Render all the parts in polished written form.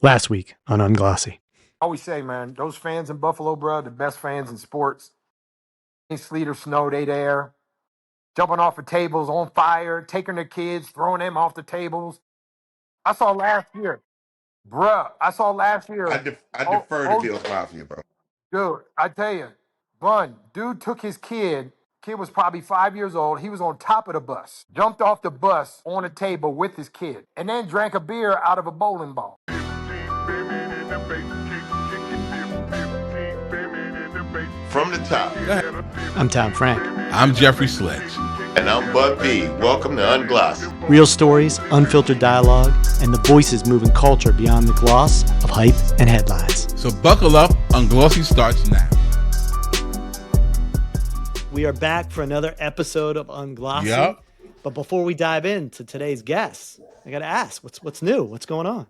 Last week on Unglossy. I always say, man, those fans in Buffalo, bro, the best fans in sports. Any sleet or snow, they there. Jumping off of tables on fire, taking their kids, throwing them off the tables. I saw last year, bruh. I saw last I, year. I Oh, defer to oh, Bills Mafia, bro. dude, I tell you, Bun, dude took his kid. Kid was probably 5 years old. He was on top of the bus, jumped off the bus on a table with his kid, and then drank a beer out of a bowling ball. From the top. I'm Tom Frank. I'm Jeffrey Sledge. And I'm Bud B. Welcome to Unglossy. Real stories, unfiltered dialogue, and the voices moving culture beyond the gloss of hype and headlines. So buckle up, Unglossy starts now. We are back for another episode of Unglossy. Yep. But before we dive into today's guests, I got to ask, what's new? What's going on?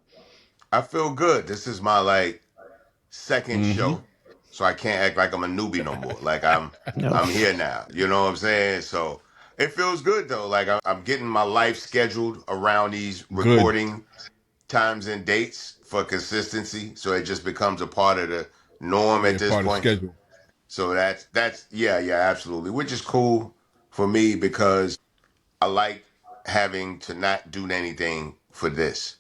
I feel good. This is my second show. So I can't act like I'm a newbie no more. Like I'm No. I'm here now. You know what I'm saying? So it feels good though. Like I'm getting my life scheduled around these Good. recording times and dates for consistency. So it just becomes a part of the norm at Yeah, this part of the point. schedule. So that's yeah, absolutely. Which is cool for me because I like having to not do anything for this.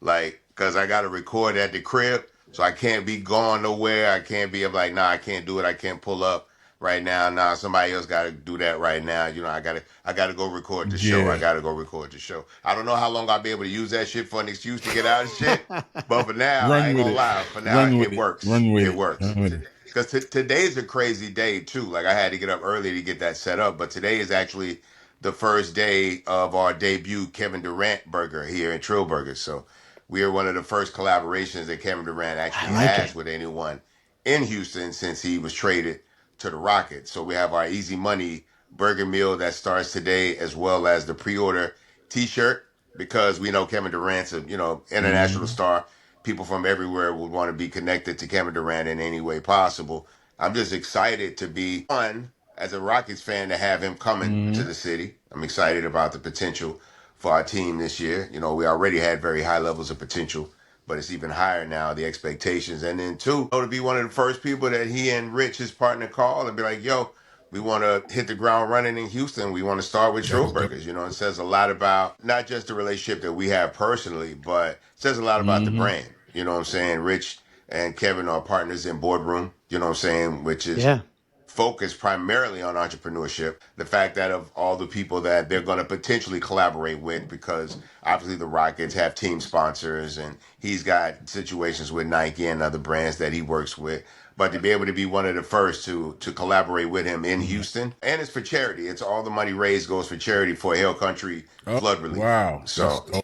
Like, cause I gotta record at the crib, so I can't be going nowhere. I can't be I'm like, nah, I can't do it. I can't pull up right now. Nah, somebody else gotta do that right now. You know, I gotta go record the show. I Yeah. gotta go record the show. I don't know how long I'll be able to use that shit for an excuse to get out of shit. But for now, I Run ain't with gonna it. lie. For now, Run with it it. works. Run with It it. works. Run with it. Because today's a crazy day too. Like I had to get up early to get that set up, but today is actually the first day of our debut Kevin Durant burger here in Trill Burgers. So we are one of the first collaborations that Kevin Durant actually I like has it. with anyone in Houston since he was traded to the Rockets. So we have our Easy Money burger meal that starts today, as well as the pre-order T-shirt, because we know Kevin Durant's a international Mm-hmm. star. People from everywhere would want to be connected to Kevin Durant in any way possible. I'm just excited to be one as a Rockets fan to have him coming to Mm-hmm. the city. I'm excited about the potential for our team this year. You know, we already had very high levels of potential, but it's even higher now, the expectations. And then two, to be one of the first people that he and Rich, his partner, call and be like, yo, we want to hit the ground running in Houston. We want to start with That's dope. Schroburgers. You know, it says a lot about not just the relationship that we have personally, but it says a lot about the Mm-hmm. brand. You know what I'm saying? Rich and Kevin are partners in Boardroom, you know what I'm saying? Which is Yeah. focused primarily on entrepreneurship. The fact that of all the people that they're going to potentially collaborate with, because obviously the Rockets have team sponsors and he's got situations with Nike and other brands that he works with. But to be able to be one of the first to collaborate with him in Mm-hmm. Houston, and it's for charity. It's all the money raised goes for charity for Hill Country Oh, flood relief. wow. That's So dope.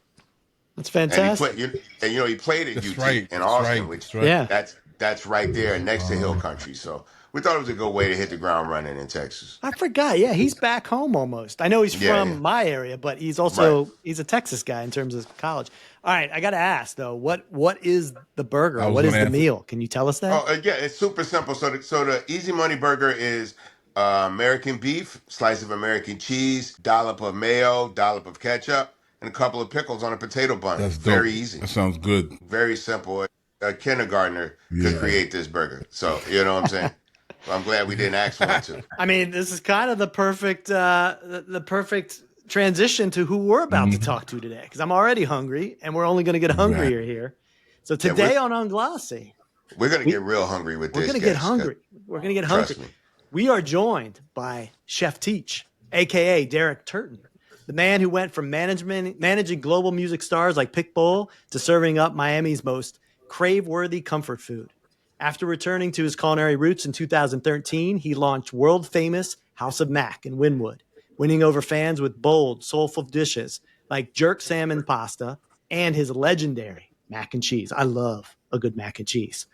That's and fantastic. he played at That's UT right. in That's Austin, right. which That's right. Yeah. that's right there next to Hill Country. So we thought it was a good way to hit the ground running in Texas. I forgot. Yeah, he's back home almost. I know he's Yeah, yeah, from my area, but he's right. he's a Texas guy in terms of college. All right, I got to ask though, what is the burger? I was What going is to the answer. meal? Can you tell us that? Oh, yeah, it's super simple. So the Easy Money Burger is American beef, slice of American cheese, dollop of mayo, dollop of ketchup, and a couple of pickles on a potato bun. That's dope. Very easy, That sounds good. very simple. A kindergartner could Yeah. create this burger. So you know what I'm saying. Well, I'm glad we didn't ask one to. I mean, this is kind of the perfect the perfect transition to who we're about to Mm-hmm. talk to today because I'm already hungry and we're only going to get Exactly. hungrier here. So Yeah, we're today on Unglossy, we're gonna we get real hungry with we're this going to get guest. 'Cause hungry. We're going to get hungry. trust me. We are joined by Chef Teach, aka Derek Turton, the man who went from managing global music stars like Pitbull to serving up Miami's most crave-worthy comfort food. After returning to his culinary roots in 2013, he launched world-famous House of Mac in Wynwood, winning over fans with bold, soulful dishes like jerk salmon pasta and his legendary mac and cheese. I love a good mac and cheese.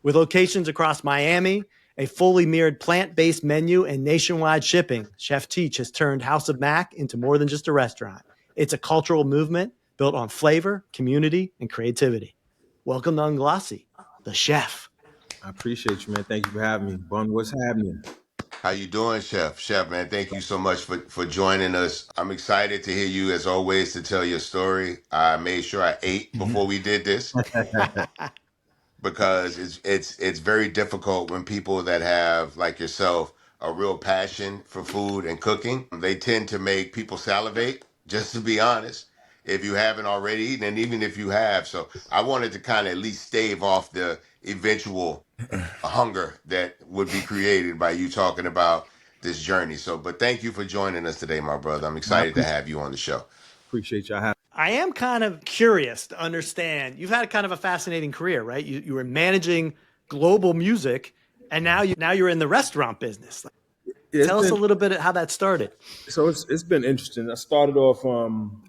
With locations across Miami, a fully mirrored plant-based menu, and nationwide shipping, Chef Teach has turned House of Mac into more than just a restaurant. It's a cultural movement built on flavor, community, and creativity. Welcome to Unglossy, the chef. I appreciate you, man. Thank you for having me. Bun, what's happening? How you doing, Chef? Chef, man, thank you so much for joining us. I'm excited to hear you, as always, to tell your story. I made sure I ate before we did this because it's very difficult when people that have, like yourself, a real passion for food and cooking. They tend to make people salivate, just to be honest, if you haven't already eaten, and even if you have. So I wanted to kind of at least stave off the eventual hunger that would be created by you talking about this journey. So, but thank you for joining us today, my brother. I'm I excited to have you on the show. appreciate y'all having. I am kind of curious to understand. You've had kind of a fascinating career, right? You were managing global music, and now you're in the restaurant business. Yeah, Tell us a little bit of how that started. it's been interesting. I started off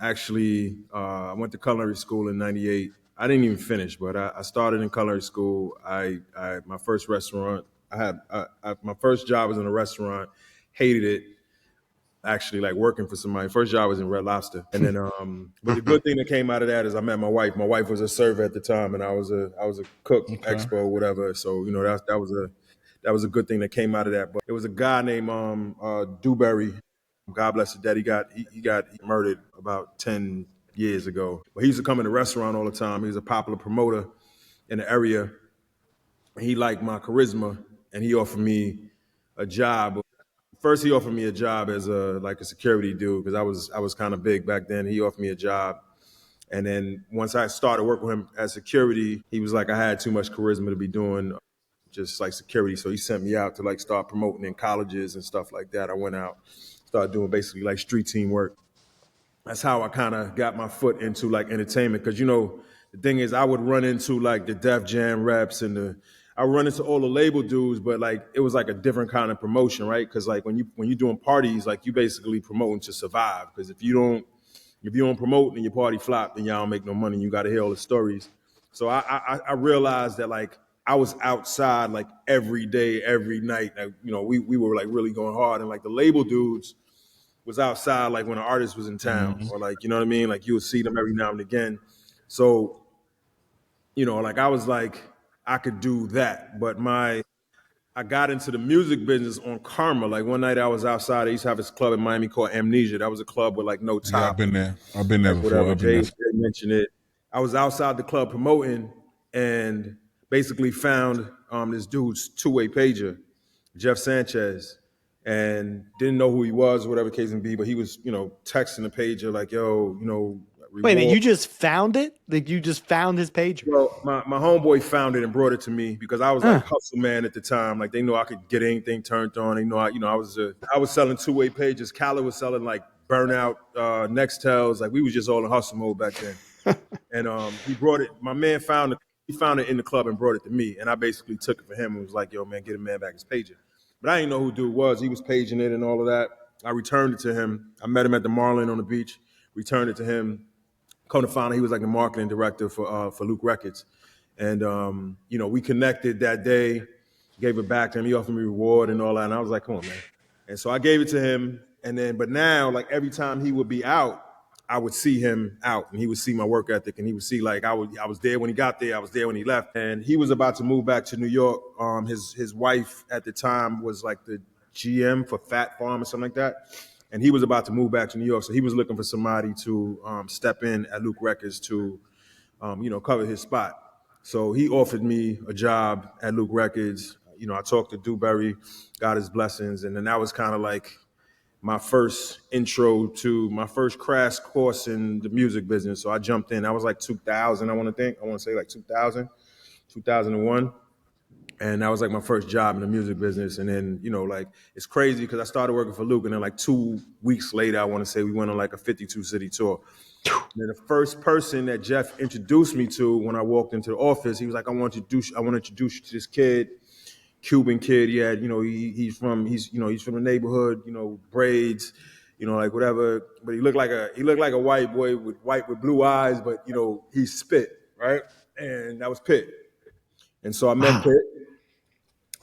actually I went to culinary school in '98. I didn't even finish, but I started in culinary school. I my first restaurant. My first job was in a restaurant. Hated it. Actually, like working for somebody. First job was in Red Lobster, and then but the good thing that came out of that is I met my wife. My wife was a server at the time, and I was a cook, Okay. expo, whatever. So that was a good thing that came out of that. But it was a guy named Dewberry. God bless his dad. He got murdered about 10 years ago. But he used to come in the restaurant all the time. He was a popular promoter in the area. He liked my charisma, and he offered me a job. First, he offered me a job as a security dude because I was kind of big back then. He offered me a job, and then once I started working with him as security, he was like I had too much charisma to be doing just like security. So he sent me out to like start promoting in colleges and stuff like that. I went out, started doing basically like street team work. That's how I kind of got my foot into like entertainment. Cause the thing is I would run into like the Def Jam reps and I would run into all the label dudes, but like it was like a different kind of promotion, right? Cause like when you're doing parties, like you basically promoting to survive. Cause if you don't promote and your party flop, then y'all don't make no money. You got to hear all the stories. So I realized that like I was outside like every day, every night. Like, we were like really going hard, and like the label dudes was outside like when an artist was in town, Mhm. or like you know what I mean. Like you would see them every now and again. So like I was like I could do that, but I got into the music business on karma. Like one night I was outside. I used to have this club in Miami called Amnesia. That was a club with like no Yeah, I've top, been there. I've been there like before. whatever. I've been there. Jay mentioned it. I was outside the club promoting and basically found this dude's two-way pager, Jeff Sanchez, and didn't know who he was, whatever the case may be, but he was, texting the pager like, yo, Wait a minute, reward. you just found it? Like you just found his pager? Well, my homeboy found it and brought it to me because I was like Huh. hustle man at the time. Like they know I could get anything turned on. They know I was selling two-way pages. Khaled was selling like burnout Nextels. Like we was just all in hustle mode back then. And he brought it. My man found it. He found it in the club and brought it to me. And I basically took it for him and was like, "Yo, man, get a man back his pager." But I didn't know who dude was. He was paging it and all of that. I returned it to him. I met him at the Marlin on the beach. Returned it to him. Come to find out, he was like the marketing director for Luke Records. And we connected that day. Gave it back to him. He offered me a reward and all that. And I was like, "Come on, man." And so I gave it to him. And then, but now, like every time he would be out, I would see him out, and he would see my work ethic, and he would see like I was there when he got there, I was there when he left, and he was about to move back to New York. His wife at the time was like the GM for Fat Farm or something like that, and he was about to move back to New York, so he was looking for somebody to step in at Luke Records to cover his spot. So he offered me a job at Luke Records. I talked to Dewberry, got his blessings, and then that was kind of like my first intro to my first crash course in the music business. So I jumped in. I was like 2000, I want to say like 2000, 2001. And that was like my first job in the music business. And then, like it's crazy because I started working for Luke, and then like 2 weeks later, I want to say we went on like a 52 city tour. And then the first person that Jeff introduced me to when I walked into the office, he was like, I want to introduce you to this kid, Cuban kid. He had, he's from the neighborhood, braids, like whatever. But he looked like a white boy with blue eyes, but he spit, right? And that was Pitt. And so I met Wow. Pitt,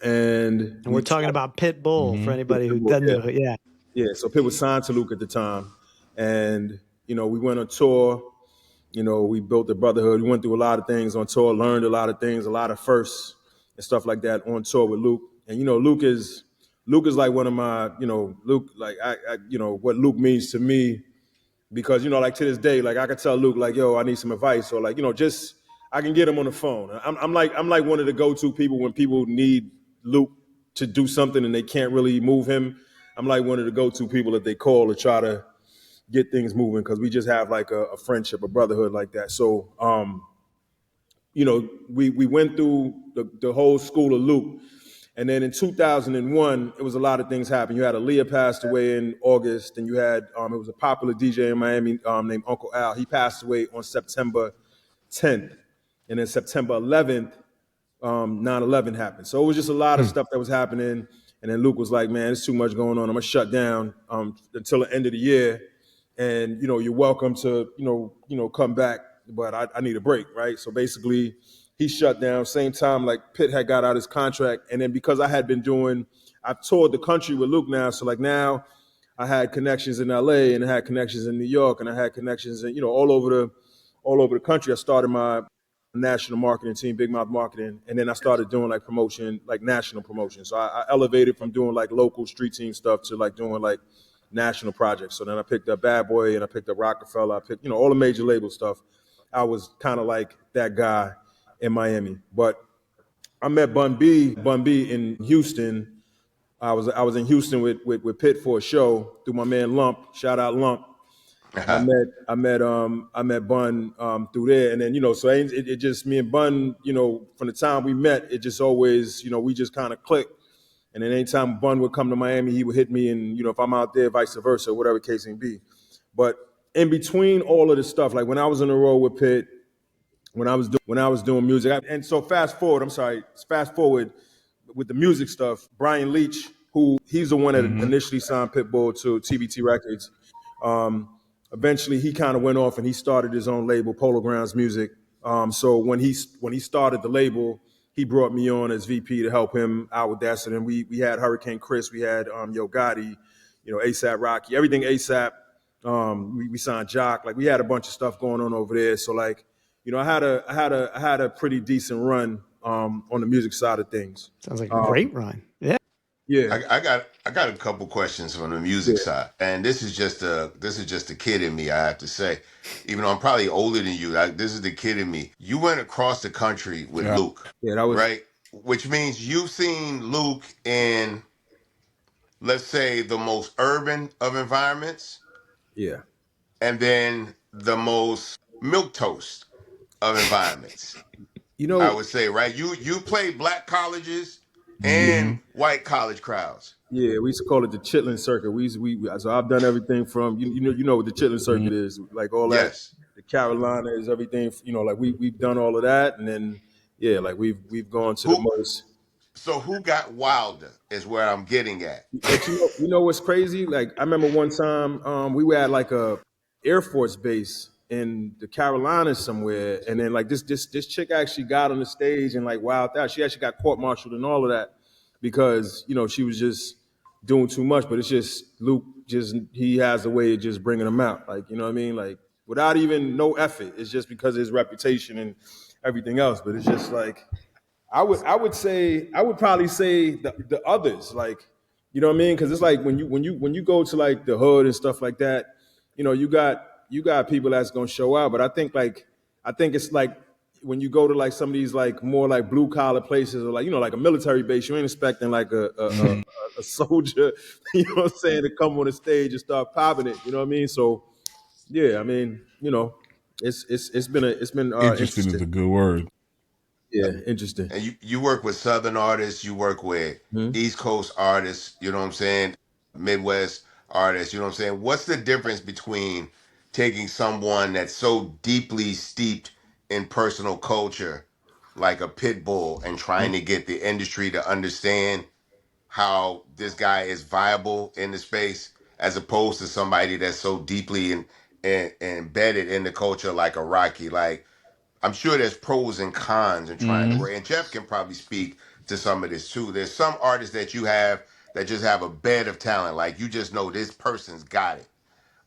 and And we're talking about Pitbull for anybody who doesn't yeah, know. Yeah. yeah. So Pitt was signed to Luke at the time, and we went on tour. We built a brotherhood. We went through a lot of things on tour, learned a lot of things, a lot of firsts and stuff like that on tour with Luke. And Luke is Luke is like one of my, Luke, like what Luke means to me, because like to this day, like I could tell Luke, like, yo, I need some advice, or like, just I can get him on the phone. I'm like one of the go-to people when people need Luke to do something and they can't really move him. I'm like one of the go-to people that they call to try to get things moving, because we just have like a friendship, a brotherhood like that. So we went through the whole school of Luke. And then in 2001, it was a lot of things happened. You had Aaliyah passed away in August, and you had it was a popular DJ in Miami named Uncle Al. He passed away on September 10th, and then September 11th, 9/11 happened. So it was just a lot of stuff that was happening. And then Luke was like, "Man, there's too much going on. I'm gonna shut down until the end of the year, and you're welcome to come back, but I need a break, right?" So basically, he shut down. Same time, like Pitt had got out his contract, and then because I've toured the country with Luke now, so like now I had connections in LA, and I had connections in New York, and I had connections in all over the country. I started my national marketing team, Big Mouth Marketing, and then I started doing like promotion, like national promotion. So I elevated from doing like local street team stuff to like doing like national projects. So then I picked up Bad Boy, and I picked up Rockefeller. I picked all the major label stuff. I was kind of like that guy in Miami. But I met Bun B in Houston. I was in Houston with Pitt for a show through my man Lump. Shout out Lump. And I met Bun through there, and then so it just me and Bun, from the time we met, it just always we just kind of clicked. And then anytime Bun would come to Miami, he would hit me, and if I'm out there, vice versa, whatever the case may be. But in between all of this stuff, like when I was on the road with Pitt, when I was doing music, and so fast forward with the music stuff. Brian Leach, who he's the one that initially signed Pitbull to TBT Records. Eventually, he kind of went off and he started his own label, Polo Grounds Music. So when he started the label, he brought me on as VP to help him out with that. So then we had Hurricane Chris, we had Yo Gotti, ASAP Rocky, everything ASAP. We signed Jock, like we had a bunch of stuff going on over there. So like, I had a pretty decent run on the music side of things. Sounds like a great run. Yeah. Yeah, I got a couple questions from the music yeah, side, and this is just a kid in me. I have to say, even though I'm probably older than you, this is the kid in me. You went across the country with Yeah. Luke, yeah. That was right? Which means you've seen Luke in, let's say, the most urban of environments, yeah. and then the most milquetoast of environments. You I know, would say, right? You played black colleges Mm-hmm. and white college crowds. yeah, we used to call it the Chitlin Circuit. So I've done everything from you know what the Chitlin Circuit is, like all that. Yes. The Carolinas, everything. Like we've done all of that, and then yeah, like we've gone to the Who most. So who got wilder is where I'm getting at. But you know what's crazy? Like I remember one time we were at like a Air Force base in the Carolinas somewhere, and then like this chick actually got on the stage and like wowed out. She actually got court-martialed and all of that because she was just doing too much. But it's just Luke, just he has a way of just bringing them out, like you know what I mean, like without even no effort. It's just because of his reputation and everything else. But it's just like I would probably say the others, like you know what I mean, because it's like when you go to like the hood and stuff like that, you got people that's gonna show out. But I think it's like when you go to like some of these like more like blue collar places or like like a military base, you ain't expecting like a soldier, what I'm saying, to come on the stage and start popping it. You know what I mean? So yeah, I mean it's been Interesting is interesting. a good word. Yeah, interesting. And you work with Southern artists, you work with East Coast artists, you know what I'm saying? Midwest artists, you know what I'm saying? What's the difference between taking someone that's so deeply steeped in personal culture, like a pit bull, and trying to get the industry to understand how this guy is viable in the space, as opposed to somebody that's so deeply embedded in the culture, like a Rocky? Like, I'm sure there's pros and cons in trying to Mm-hmm. work. And Jeff can probably speak to some of this too. There's some artists that you have that just have a bed of talent. Like, you just know this person's got it,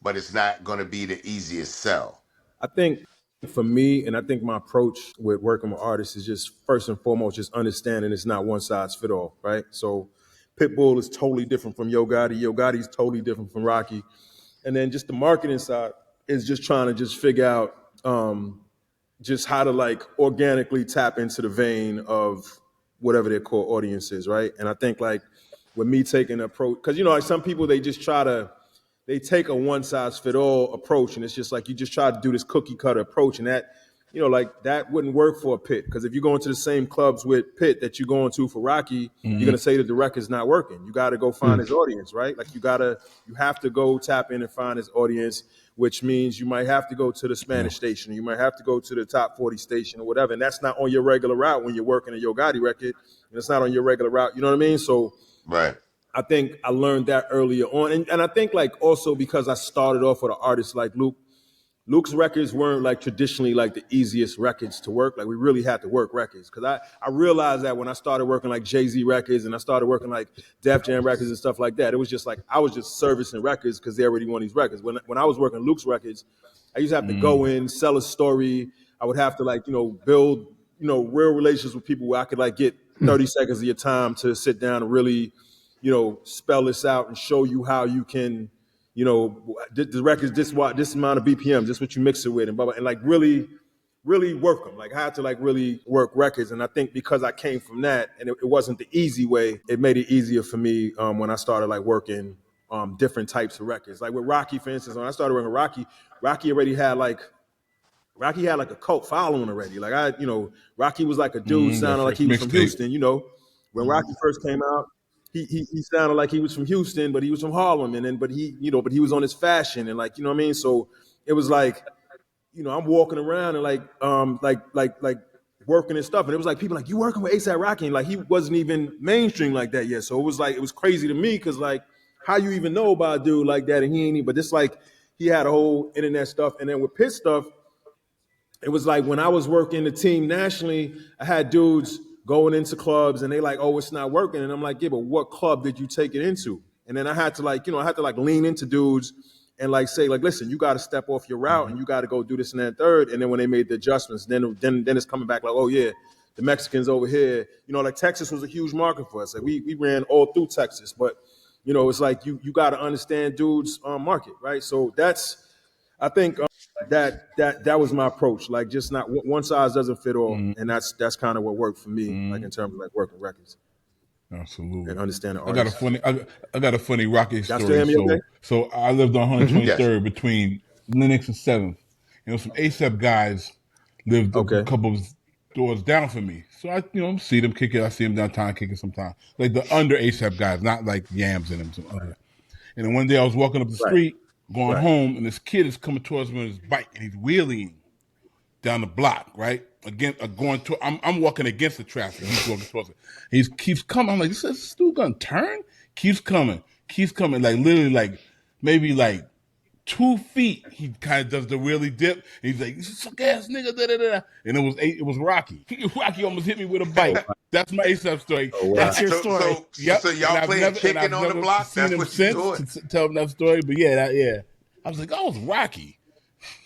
but it's not going to be the easiest sell. I think for me, and I think my approach with working with artists is just first and foremost just understanding it's not one size fit all, right? So Pitbull is totally different from Yo Gotti. Yo Gotti is totally different from Rocky. And then just the marketing side is just trying to just figure out just how to like organically tap into the vein of whatever their core audience is, right? And I think like with me taking an approach, because like some people they take a one size fit all approach, and it's just like you just try to do this cookie cutter approach, and that like that wouldn't work for a Pitt, because if you go into the same clubs with Pitt that you're going to for Rocky, you're gonna say that the record's not working. You got to go find his audience, right? Like you have to go tap in and find his audience, which means you might have to go to the Spanish station, you might have to go to the top 40 station or whatever, and that's not on your regular route when you're working a Yo Gotti record, and it's not on your regular route. You know what I mean? So Right. I think I learned that earlier on. And I think like also because I started off with an artist like Luke. Luke's records weren't like traditionally like the easiest records to work. Like we really had to work records. Cause I realized that when I started working like Jay-Z records and I started working like Def Jam records and stuff like that, it was just like I was just servicing records because they already won these records. When I was working Luke's records, I used to have to go in, sell a story. I would have to like, build, real relationships with people where I could like get 30 seconds of your time to sit down and really, spell this out and show you how you can, the record's this amount of BPM, just what you mix it with, and blah, blah, and like really, really work them. Like I had to like really work records, and I think because I came from that, and it wasn't the easy way, it made it easier for me when I started like working different types of records. Like with Rocky, for instance, when I started working Rocky already had like a cult following already. Like Rocky was like a dude sounding like he was from Houston. When Rocky first came out, he sounded like he was from Houston, but he was from Harlem, but he was on his fashion and like, you know what I mean? So it was like, I'm walking around and like working and stuff. And it was like people like, you working with ASAP Rocky? And like he wasn't even mainstream like that yet. So it was crazy to me because like how you even know about a dude like that and he ain't even, but it's like he had a whole internet stuff. And then with Pitt stuff, it was like when I was working the team nationally, I had dudes going into clubs and they like, oh, it's not working. And I'm like, yeah, but what club did you take it into? And then I had to like lean into dudes and like say, like, listen, you got to step off your route and you got to go do this and that third. And then when they made the adjustments, then it's coming back like, oh yeah, the Mexicans over here, like Texas was a huge market for us. Like we ran all through Texas, but it's like you got to understand dudes' market, right? So I think that was my approach. Like just not one size doesn't fit all, and that's kind of what worked for me, like in terms of like working records. Absolutely. And understand the I got a artist. funny I got a funny Rocky Y'all still story. hear me okay? So I lived on 123rd Yes. between Lenox and 7th. Some ASAP guys lived a couple of doors down from me. So I, see them kick it. I see them downtown kicking sometimes. Like the under ASAP guys, not like Yams and them, some other. And then one day I was walking up the street, going home, and this kid is coming towards me on his bike, and he's wheeling down the block, right? Again, going to. I'm walking against the traffic. He's walking towards it. He keeps coming. I'm like, this dude gonna turn? Keeps coming. Like literally, like maybe like 2 feet. He kind of does the wheelie dip. And he's like, "You suck ass nigga." Da, da, da. And it was Rocky. Rocky almost hit me with a bike. That's my ASAP story. Oh, wow. That's your story. So y'all playing chicken on the block? That's what you're doing. To tell him that story, but yeah. I was like, oh, it's Rocky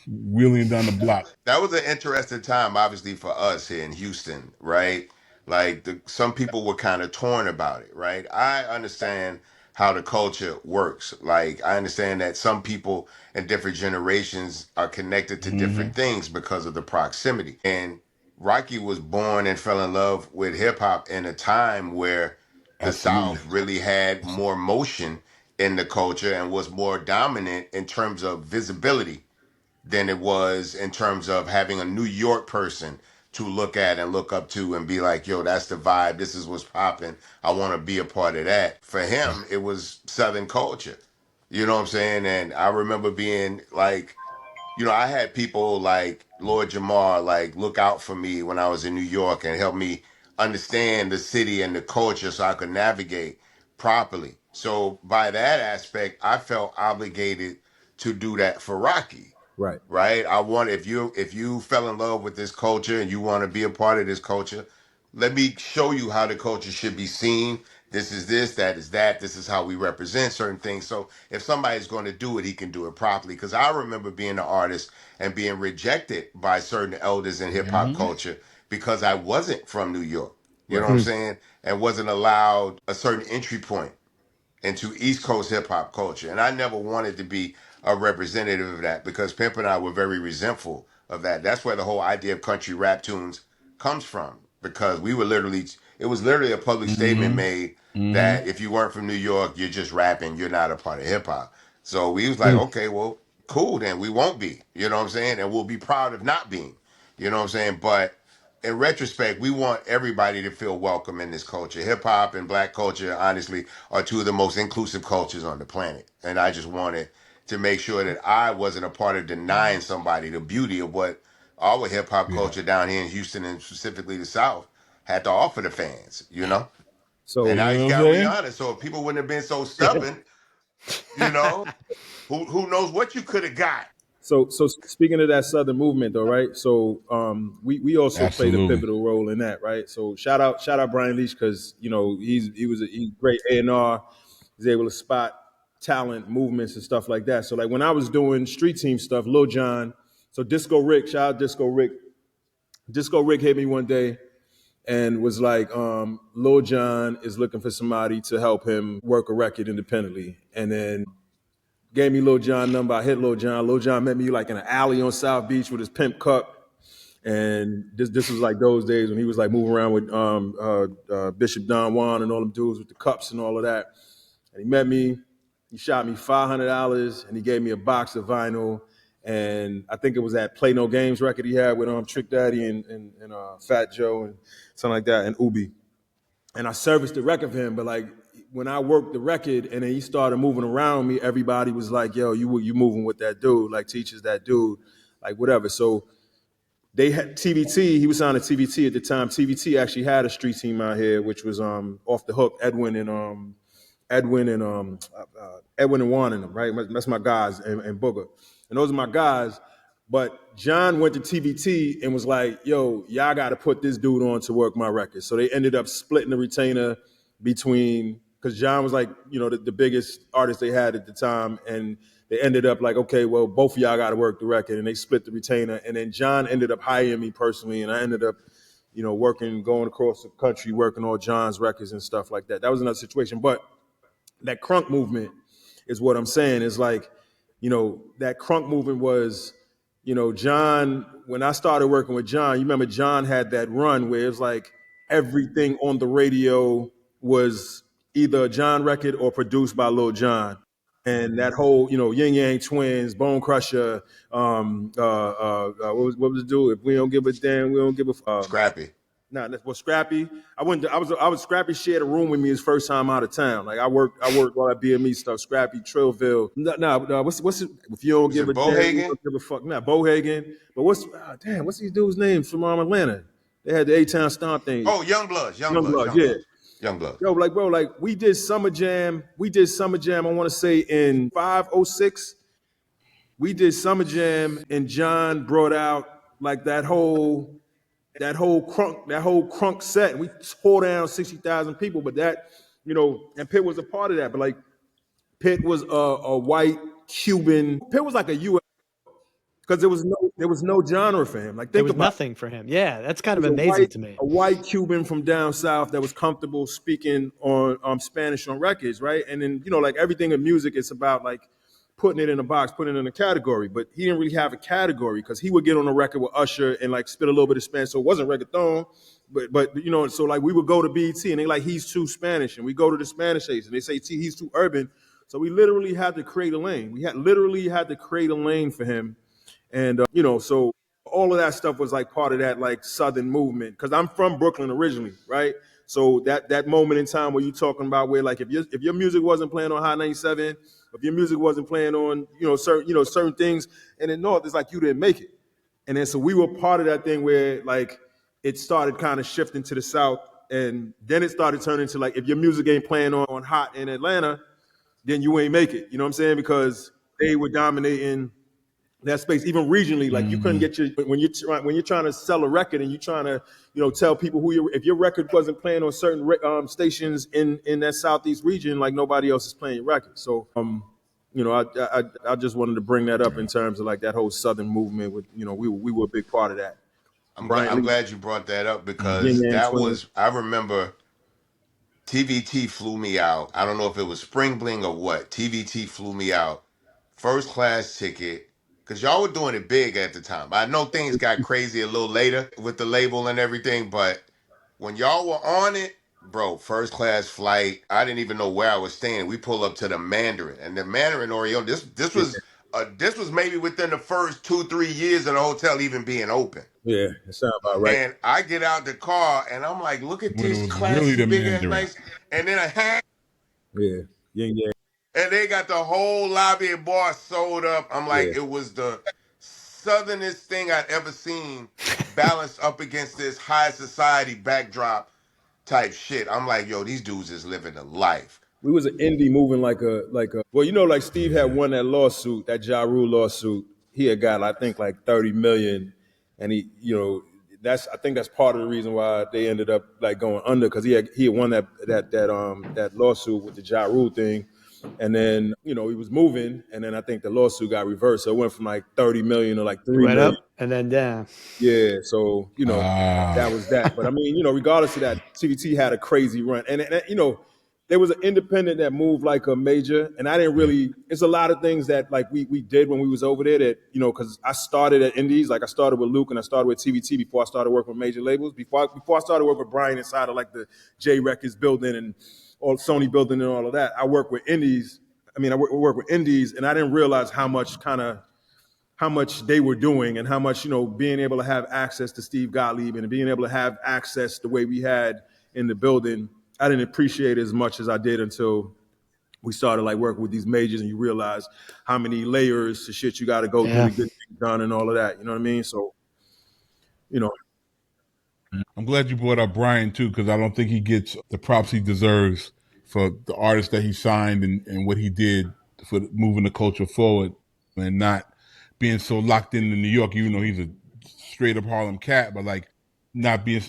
wheeling down the block. That was an interesting time, obviously, for us here in Houston, right? Like some people were kind of torn about it, right? I understand how the culture works. Like I understand that some people in different generations are connected to different things because of the proximity. And Rocky was born and fell in love with hip hop in a time where the South really had more motion in the culture and was more dominant in terms of visibility than it was in terms of having a New York person to look at and look up to and be like, yo, that's the vibe. This is what's popping. I want to be a part of that. For him, it was Southern culture. You know what I'm saying? And I remember being like, I had people like Lord Jamar like look out for me when I was in New York and help me understand the city and the culture so I could navigate properly. So by that aspect, I felt obligated to do that for Rocky. Right. I want if you fell in love with this culture and you want to be a part of this culture, let me show you how the culture should be seen. This is this, that is that. This is how we represent certain things. So if somebody's going to do it, he can do it properly. Because I remember being an artist and being rejected by certain elders in hip hop culture because I wasn't from New York. You know what I'm saying? And wasn't allowed a certain entry point into East Coast hip hop culture. And I never wanted to be a representative of that because Pimp and I were very resentful of that. That's where the whole idea of country rap tunes comes from because we were literally, it was literally a public statement made that if you weren't from New York, you're just rapping, you're not a part of hip hop. So we was like, okay, well, cool, then we won't be, you know what I'm saying? And we'll be proud of not being, you know what I'm saying? But in retrospect, we want everybody to feel welcome in this culture. Hip hop and black culture, honestly, are two of the most inclusive cultures on the planet. And I just wanted to make sure that I wasn't a part of denying somebody the beauty of what our hip hop culture down here in Houston and specifically the South had to offer the fans, you know? And So now You you know what I'm got saying? Rihanna. So if people wouldn't have been so stubborn, you know, who knows what you could have got. So speaking of that Southern movement, though, right? So we also played a Absolutely. pivotal role in that, right? So shout out Brian Leach because he's great A&R. He's able to spot talent, movements, and stuff like that. So like when I was doing street team stuff, Lil Jon, so Disco Rick, shout out Disco Rick. Disco Rick hit me one day and was like, Lil Jon is looking for somebody to help him work a record independently, and then gave me Lil Jon number. I hit Lil Jon. Lil Jon met me like in an alley on South Beach with his pimp cup. And this was like those days when he was like moving around with Bishop Don Juan and all them dudes with the cups and all of that. And he met me. He shot me $500 and he gave me a box of vinyl. And I think it was that Play No Games record he had with Trick Daddy and Fat Joe and something like that and Ubi. And I serviced the record for him, but like when I worked the record and then he started moving around me, everybody was like, "Yo, you moving with that dude? Like teaches that dude, like whatever." So they had TVT. He was signed to TVT at the time. TVT actually had a street team out here, which was off the hook. Edwin and Juan in them, right? That's my guys and Booger, and those are my guys. But John went to TVT and was like, "Yo, y'all got to put this dude on to work my record." So they ended up splitting the retainer between because John was like, the biggest artist they had at the time, and they ended up like, okay, well, both of y'all got to work the record, and they split the retainer. And then John ended up hiring me personally, and I ended up, working, going across the country, working on John's records and stuff like that. That was another situation, but that crunk movement is what I'm saying is like, that crunk movement was, John, when I started working with John, you remember John had that run where it was like everything on the radio was either a John record or produced by Lil Jon. And that whole, Yin Yang Twins, Bone Crusher, what was the dude? If we don't give a damn, we don't give a Scrappy. nah, that's what Scrappy. I was Scrappy shared a room with me his first time out of town. Like I worked all that BME stuff. Scrappy, Trillville. No, what's if you don't Was give it a damn, you Bohagen? don't give a fuck. Nah, Bohagen. But what's these dudes' names from Atlanta? They had the A-Town Stomp thing. Oh, Young Bloods, Young Young Bloods, Blood, Young yeah. Bloods, Young Bloods. Yo, like bro, like we did Summer Jam. I want to say in 506. We did Summer Jam, and John brought out like that whole crunk set. We tore down 60,000 people, but that, and Pitt was a part of that. But like Pitt was a white Cuban. Pitt was like a U.S. because there was no genre for him. Like There think was about it. nothing for him. Yeah, that's kind He of was a amazing white to me. a white Cuban from down south that was comfortable speaking on Spanish on records, right? And then like everything in music, it's about like putting it in a box, putting it in a category. But he didn't really have a category because he would get on a record with Usher and like spit a little bit of Spanish, so it wasn't reggaeton. But so like we would go to BET and they like he's too Spanish, and we go to the Spanish station and they say he's too urban. So we literally had to create a lane. We literally had to create a lane for him, and so all of that stuff was like part of that like Southern movement because I'm from Brooklyn originally, right? So that moment in time where you're talking about where like if your music wasn't playing on Hot 97, if your music wasn't playing on certain things in the North, it's like you didn't make it. And then so we were part of that thing where like it started kind of shifting to the South, and then it started turning to like if your music ain't playing on Hot in Atlanta, then you ain't make it. You know what I'm saying? Because they were dominating that space, even regionally. Like you couldn't get when you're trying to sell a record and you're trying to tell people if your record wasn't playing on certain stations in that southeast region, like nobody else is playing your record. So I just wanted to bring that up in terms of like that whole Southern movement. With we were a big part of that. Bryant I'm Lee, glad you brought that up Yin because Yang Twins. I remember TVT flew me out. I don't know if it was Spring Bling or what. TVT flew me out. First class ticket. Because y'all were doing it big at the time. I know things got crazy a little later with the label and everything, but when y'all were on it, bro, first class flight. I didn't even know where I was staying. We pull up to the Mandarin. And the Mandarin Oriole, Yeah, this was maybe within the first 2-3 years of the hotel even being open. yeah, that sounds about right. And I get out the car and I'm like, look at When it this was really classy, the big ass, Mandarin. nice. And then Yeah, Yin Yang. and they got the whole lobby and bar sold up. I'm like, Yeah, it was the southernest thing I'd ever seen balanced up against this high society backdrop type shit. I'm like, yo, these dudes is living a life. we was an indie moving well, like Steve had won that lawsuit, that Ja Rule lawsuit. He had got, I think, like 30 million, and I think that's part of the reason why they ended up like going under, because he had won that lawsuit with the Ja Rule thing, and then he was moving, and then I think the lawsuit got reversed, so it went from like 30 million to like It 3 went million. up and then down. Yeah, so Ah, that was that. But I mean, regardless of that, TVT had a crazy run, and there was an independent that moved like a major, and I didn't really. It's a lot of things that like we did when we was over there that because I started at Indies, like I started with Luke and I started with TVT before I started working with major labels. Before I started working with Brian inside of like the J Records building and all Sony building and all of that, I worked with Indies. I mean, I worked with Indies, and I didn't realize how much they were doing and how much, being able to have access to Steve Gottlieb and being able to have access the way we had in the building, I didn't appreciate it as much as I did until we started like working with these majors and you realize how many layers to shit you got to go through Yeah. to get things done and all of that. You know what I mean? So, you know, I'm glad you brought up Brian too, because I don't think he gets the props he deserves for the artists that he signed and what he did for moving the culture forward and not being so locked into New York, even though he's a straight up Harlem cat, but like not being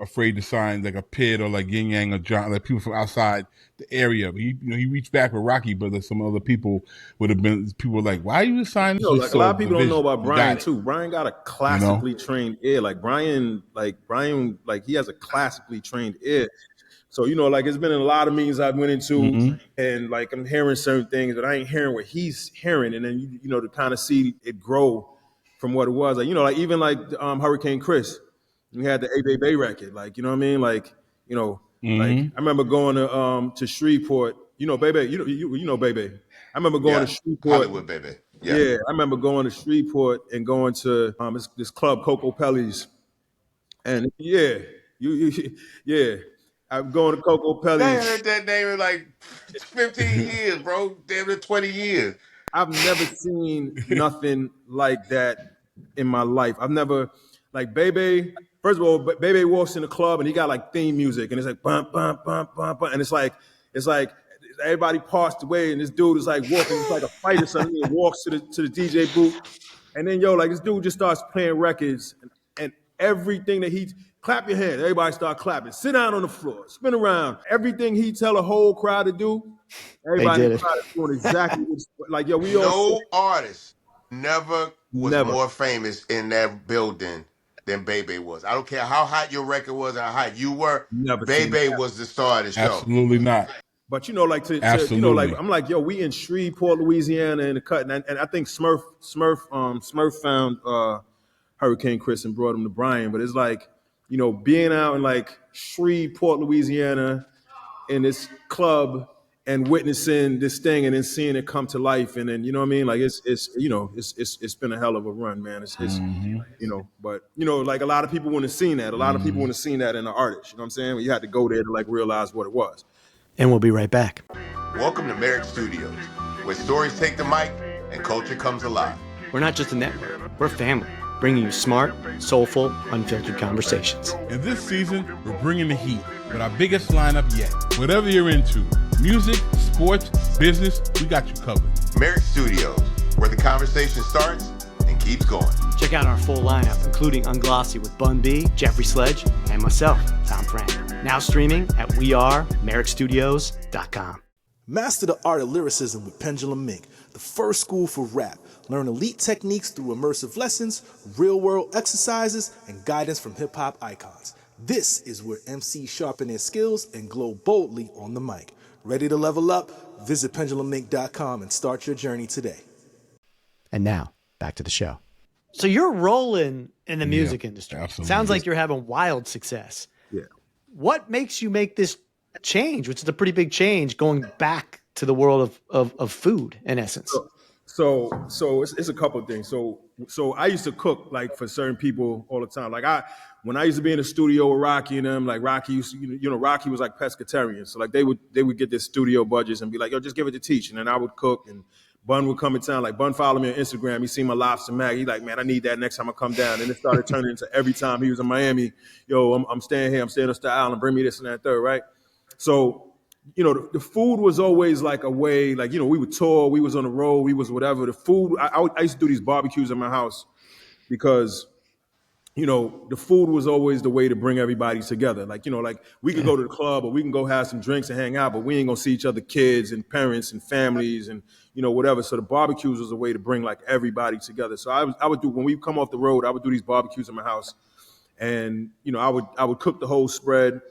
afraid to sign like a Pit or like Yin Yang or John, like people from outside the area. But he reached back with Rocky, but like some other people would have been, people were like, why you sign this? like a lot of people don't know about You Brian got it, too. Brian got a classically trained ear. Brian, he has a classically trained ear. So, like it's been in a lot of meetings I've went into and like I'm hearing certain things, but I ain't hearing what he's hearing. And then, to kind of see it grow from what it was. Like, like even like Hurricane Chris, we had the A Bay record. Like, you know what I mean? Like, like I remember going to Shreveport, Bebe, Bebe. I remember going to Yeah. Shreveport. Hollywood, baby. Yeah. Yeah, I remember going to Shreveport and going to this club, Coco Pelli's. And yeah, yeah. I'm going to Coco I ain't Pelli's. heard that name in like 15 years, bro. Damn near 20 years. I've never seen nothing like that in my life. I've never, like Bebe. First of all, Bebe walks in the club and he got like theme music and it's like bum bum bum bum bum, and it's like everybody passed away and this dude is like walking, it's like a fight or something. He walks to the DJ booth, and then like this dude just starts playing records and everything that he clap your hands, everybody start clapping, sit down on the floor, spin around. Everything he tell a whole crowd to do, everybody did it. crowd is doing exactly like we all No artist never was never. more famous in that building than Bebe was. I don't care how hot your record was and how hot you were. Never seen Bebe that. was the star of the show. absolutely not. But like to like Absolutely. I'm like, yo, we in Shreveport, Louisiana in the cut. And I think Smurf found Hurricane Chris and brought him to Brian. But it's like, being out in like Shreveport, Louisiana in this club and witnessing this thing and then seeing it come to life. And then, you know what I mean? Like it's been a hell of a run, man. But like a lot of people wouldn't have seen that. A lot of people wouldn't have seen that in the artist. You know what I'm saying? You had to go there to like realize what it was. And we'll be right back. Welcome to Merrick Studios, where stories take the mic and culture comes alive. We're not just a network, we're family, bringing you smart, soulful, unfiltered conversations. And this season, we're bringing the heat with our biggest lineup yet. Whatever you're into, music, sports, business, we got you covered. Merrick Studios, where the conversation starts and keeps going. Check out our full lineup, including Unglossy with Bun B, Jeffrey Sledge, and myself, Tom Frank. Now streaming at wearemerrickstudios.com. Master the art of lyricism with Pendulum Mink, the first school for rap. Learn elite techniques through immersive lessons, real-world exercises, and guidance from hip-hop icons. This is where MCs sharpen their skills and glow boldly on the mic. Ready to level up? Visit pendulumink.com and start your journey today. And now, back to the show. So you're rolling in the music industry. Absolutely. Sounds like you're having wild success. Yeah. What makes you make this change, which is a pretty big change, going back to the world of food, in essence? So it's a couple of things. So I used to cook like for certain people all the time. Like when I used to be in the studio with Rocky and them, like Rocky used to, Rocky was like pescatarian. So like they would get their studio budgets and be like, yo, just give it to Teach. And then I would cook and Bun would come in town. Like Bun followed me on Instagram. He seen my lobster mag. He like, man, I need that next time I come down. And it started turning into every time he was in Miami, yo, I'm staying here. I'm staying on Star Island. Bring me this and that third, right? So the food was always like a way, like, we would tour, we was on the road, we was whatever. The food, I used to do these barbecues in my house because, the food was always the way to bring everybody together. Like, like we could go to the club or we can go have some drinks and hang out, but we ain't gonna see each other, kids and parents and families and, whatever. So the barbecues was a way to bring like everybody together. So I would do, when we come off the road, I would do these barbecues in my house and, I would cook the whole spread.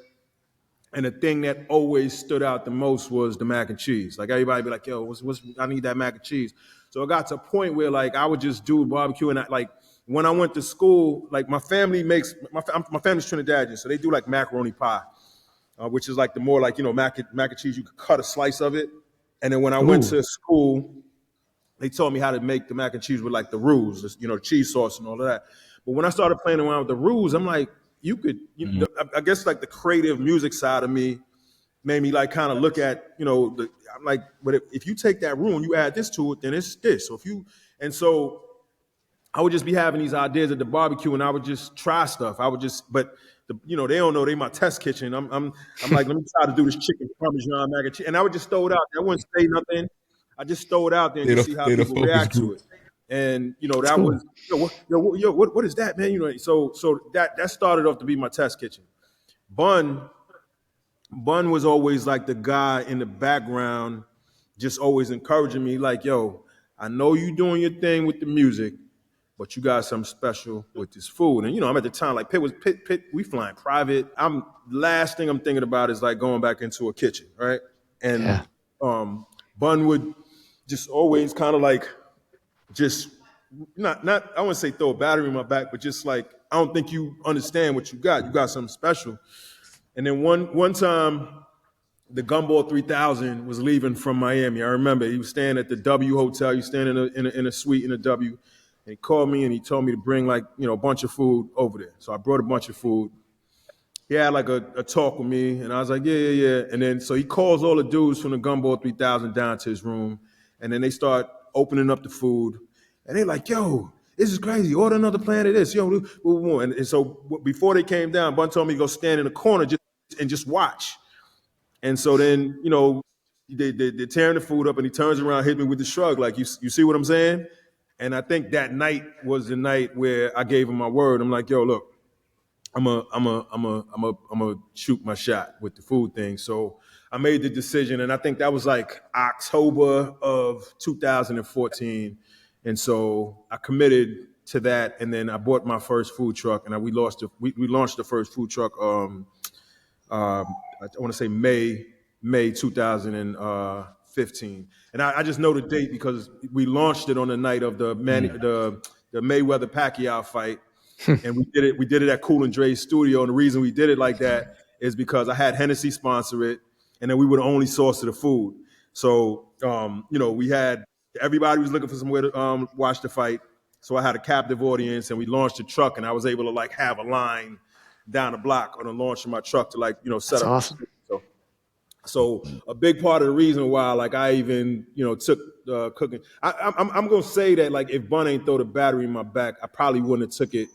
And the thing that always stood out the most was the mac and cheese. Like everybody be like, yo, I need that mac and cheese. So it got to a point where like I would just do barbecue and like when I went to school, like my family's Trinidadian, so they do like macaroni pie, which is like the more like mac and cheese. You could cut a slice of it, and then when I went to school, they taught me how to make the mac and cheese with like the roux, cheese sauce and all of that. But when I started playing around with the roux, I'm like, I guess like the creative music side of me made me like kind of look at, I'm like, but if you take that roux and you add this to it, then it's this. So I would just be having these ideas at the barbecue and I would just try stuff. They don't know they my test kitchen. I'm like, let me try to do this chicken parmesan mac and cheese. And I would just throw it out there. I wouldn't say nothing. I just throw it out there and just see how people react to it. And that cool. Was what is that, man? So that started off to be my test kitchen. Bun was always like the guy in the background, just always encouraging me, like, yo, I know you doing your thing with the music, but you got something special with this food. And I'm at the time like Pitt, we flying private. Last thing I'm thinking about is like going back into a kitchen, right? And Bun would just always kind of like just not I wouldn't say throw a battery in my back, but just like, I don't think you understand what you got. You got something special. And then one time the Gumball 3000 was leaving from Miami. I remember he was staying at the W Hotel. He was staying in a suite in the W. And he called me and he told me to bring like, a bunch of food over there. So I brought a bunch of food. He had like a talk with me and I was like, yeah. And then, so he calls all the dudes from the Gumball 3000 down to his room. And then they start opening up the food. And they're like, yo, this is crazy. Order another plate of this. Yo, and so before they came down, Bun told me to go stand in the corner and just watch. And so then, they're tearing the food up and he turns around, hit me with the shrug. Like, you see what I'm saying? And I think that night was the night where I gave him my word. I'm like, yo, look, I'm a shoot my shot with the food thing. So I made the decision. And I think that was like October of 2014. And so I committed to that. And then I bought my first food truck and we launched the first food truck. I want to say May 2015. And I just know the date because we launched it on the night of the Mayweather Pacquiao fight. And we did it at Cool and Dre's studio. And the reason we did it like that is because I had Hennessy sponsor it, and then we were the only source of the food. So, we had everybody was looking for somewhere to watch the fight. So I had a captive audience, and we launched the truck, and I was able to like have a line down the block on the launch of my truck to like set That's up. Awesome. So a big part of the reason why like I even took cooking. I'm gonna say that like if Bun ain't throw the battery in my back, I probably wouldn't have took it.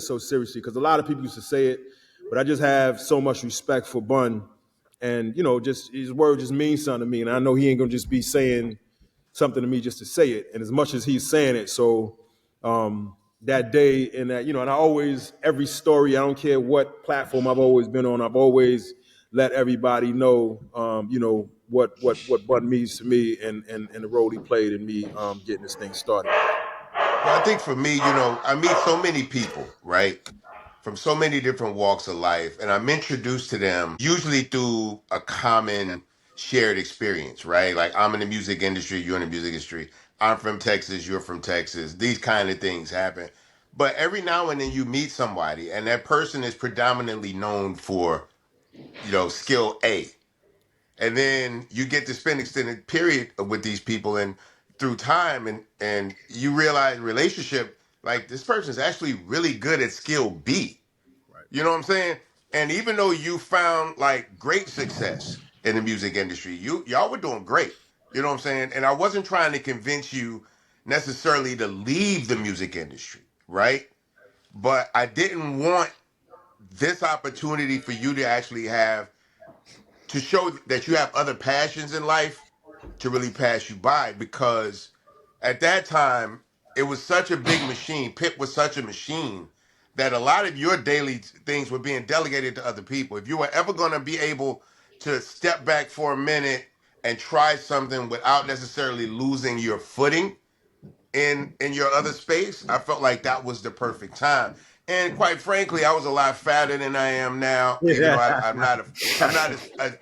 So seriously because a lot of people used to say it, but I just have so much respect for Bun, and just his word just means something to me, and I know he ain't gonna just be saying something to me just to say it. And as much as he's saying it, so that day and that and I always every story, I don't care what platform I've always been on, I've always let everybody know, what Bun means to me and the role he played in me getting this thing started. Well, I think for me, I meet so many people, right? From so many different walks of life, and I'm introduced to them usually through a common shared experience, right? Like I'm in the music industry, you're in the music industry. I'm from Texas, you're from Texas. These kind of things happen. But every now and then you meet somebody, and that person is predominantly known for, skill A. And then you get to spend extended period with these people, and through time, and you realize relationship, like this person is actually really good at skill B. Right. You know what I'm saying? And even though you found like great success in the music industry, y'all were doing great. You know what I'm saying? And I wasn't trying to convince you necessarily to leave the music industry, right? But I didn't want this opportunity for you to actually have to show that you have other passions in life to really pass you by, because at that time it was such a big machine. Pip was such a machine that a lot of your daily things were being delegated to other people. If you were ever going to be able to step back for a minute and try something without necessarily losing your footing in your other space, I felt like that was the perfect time. And quite frankly, I was a lot fatter than I am now. Even though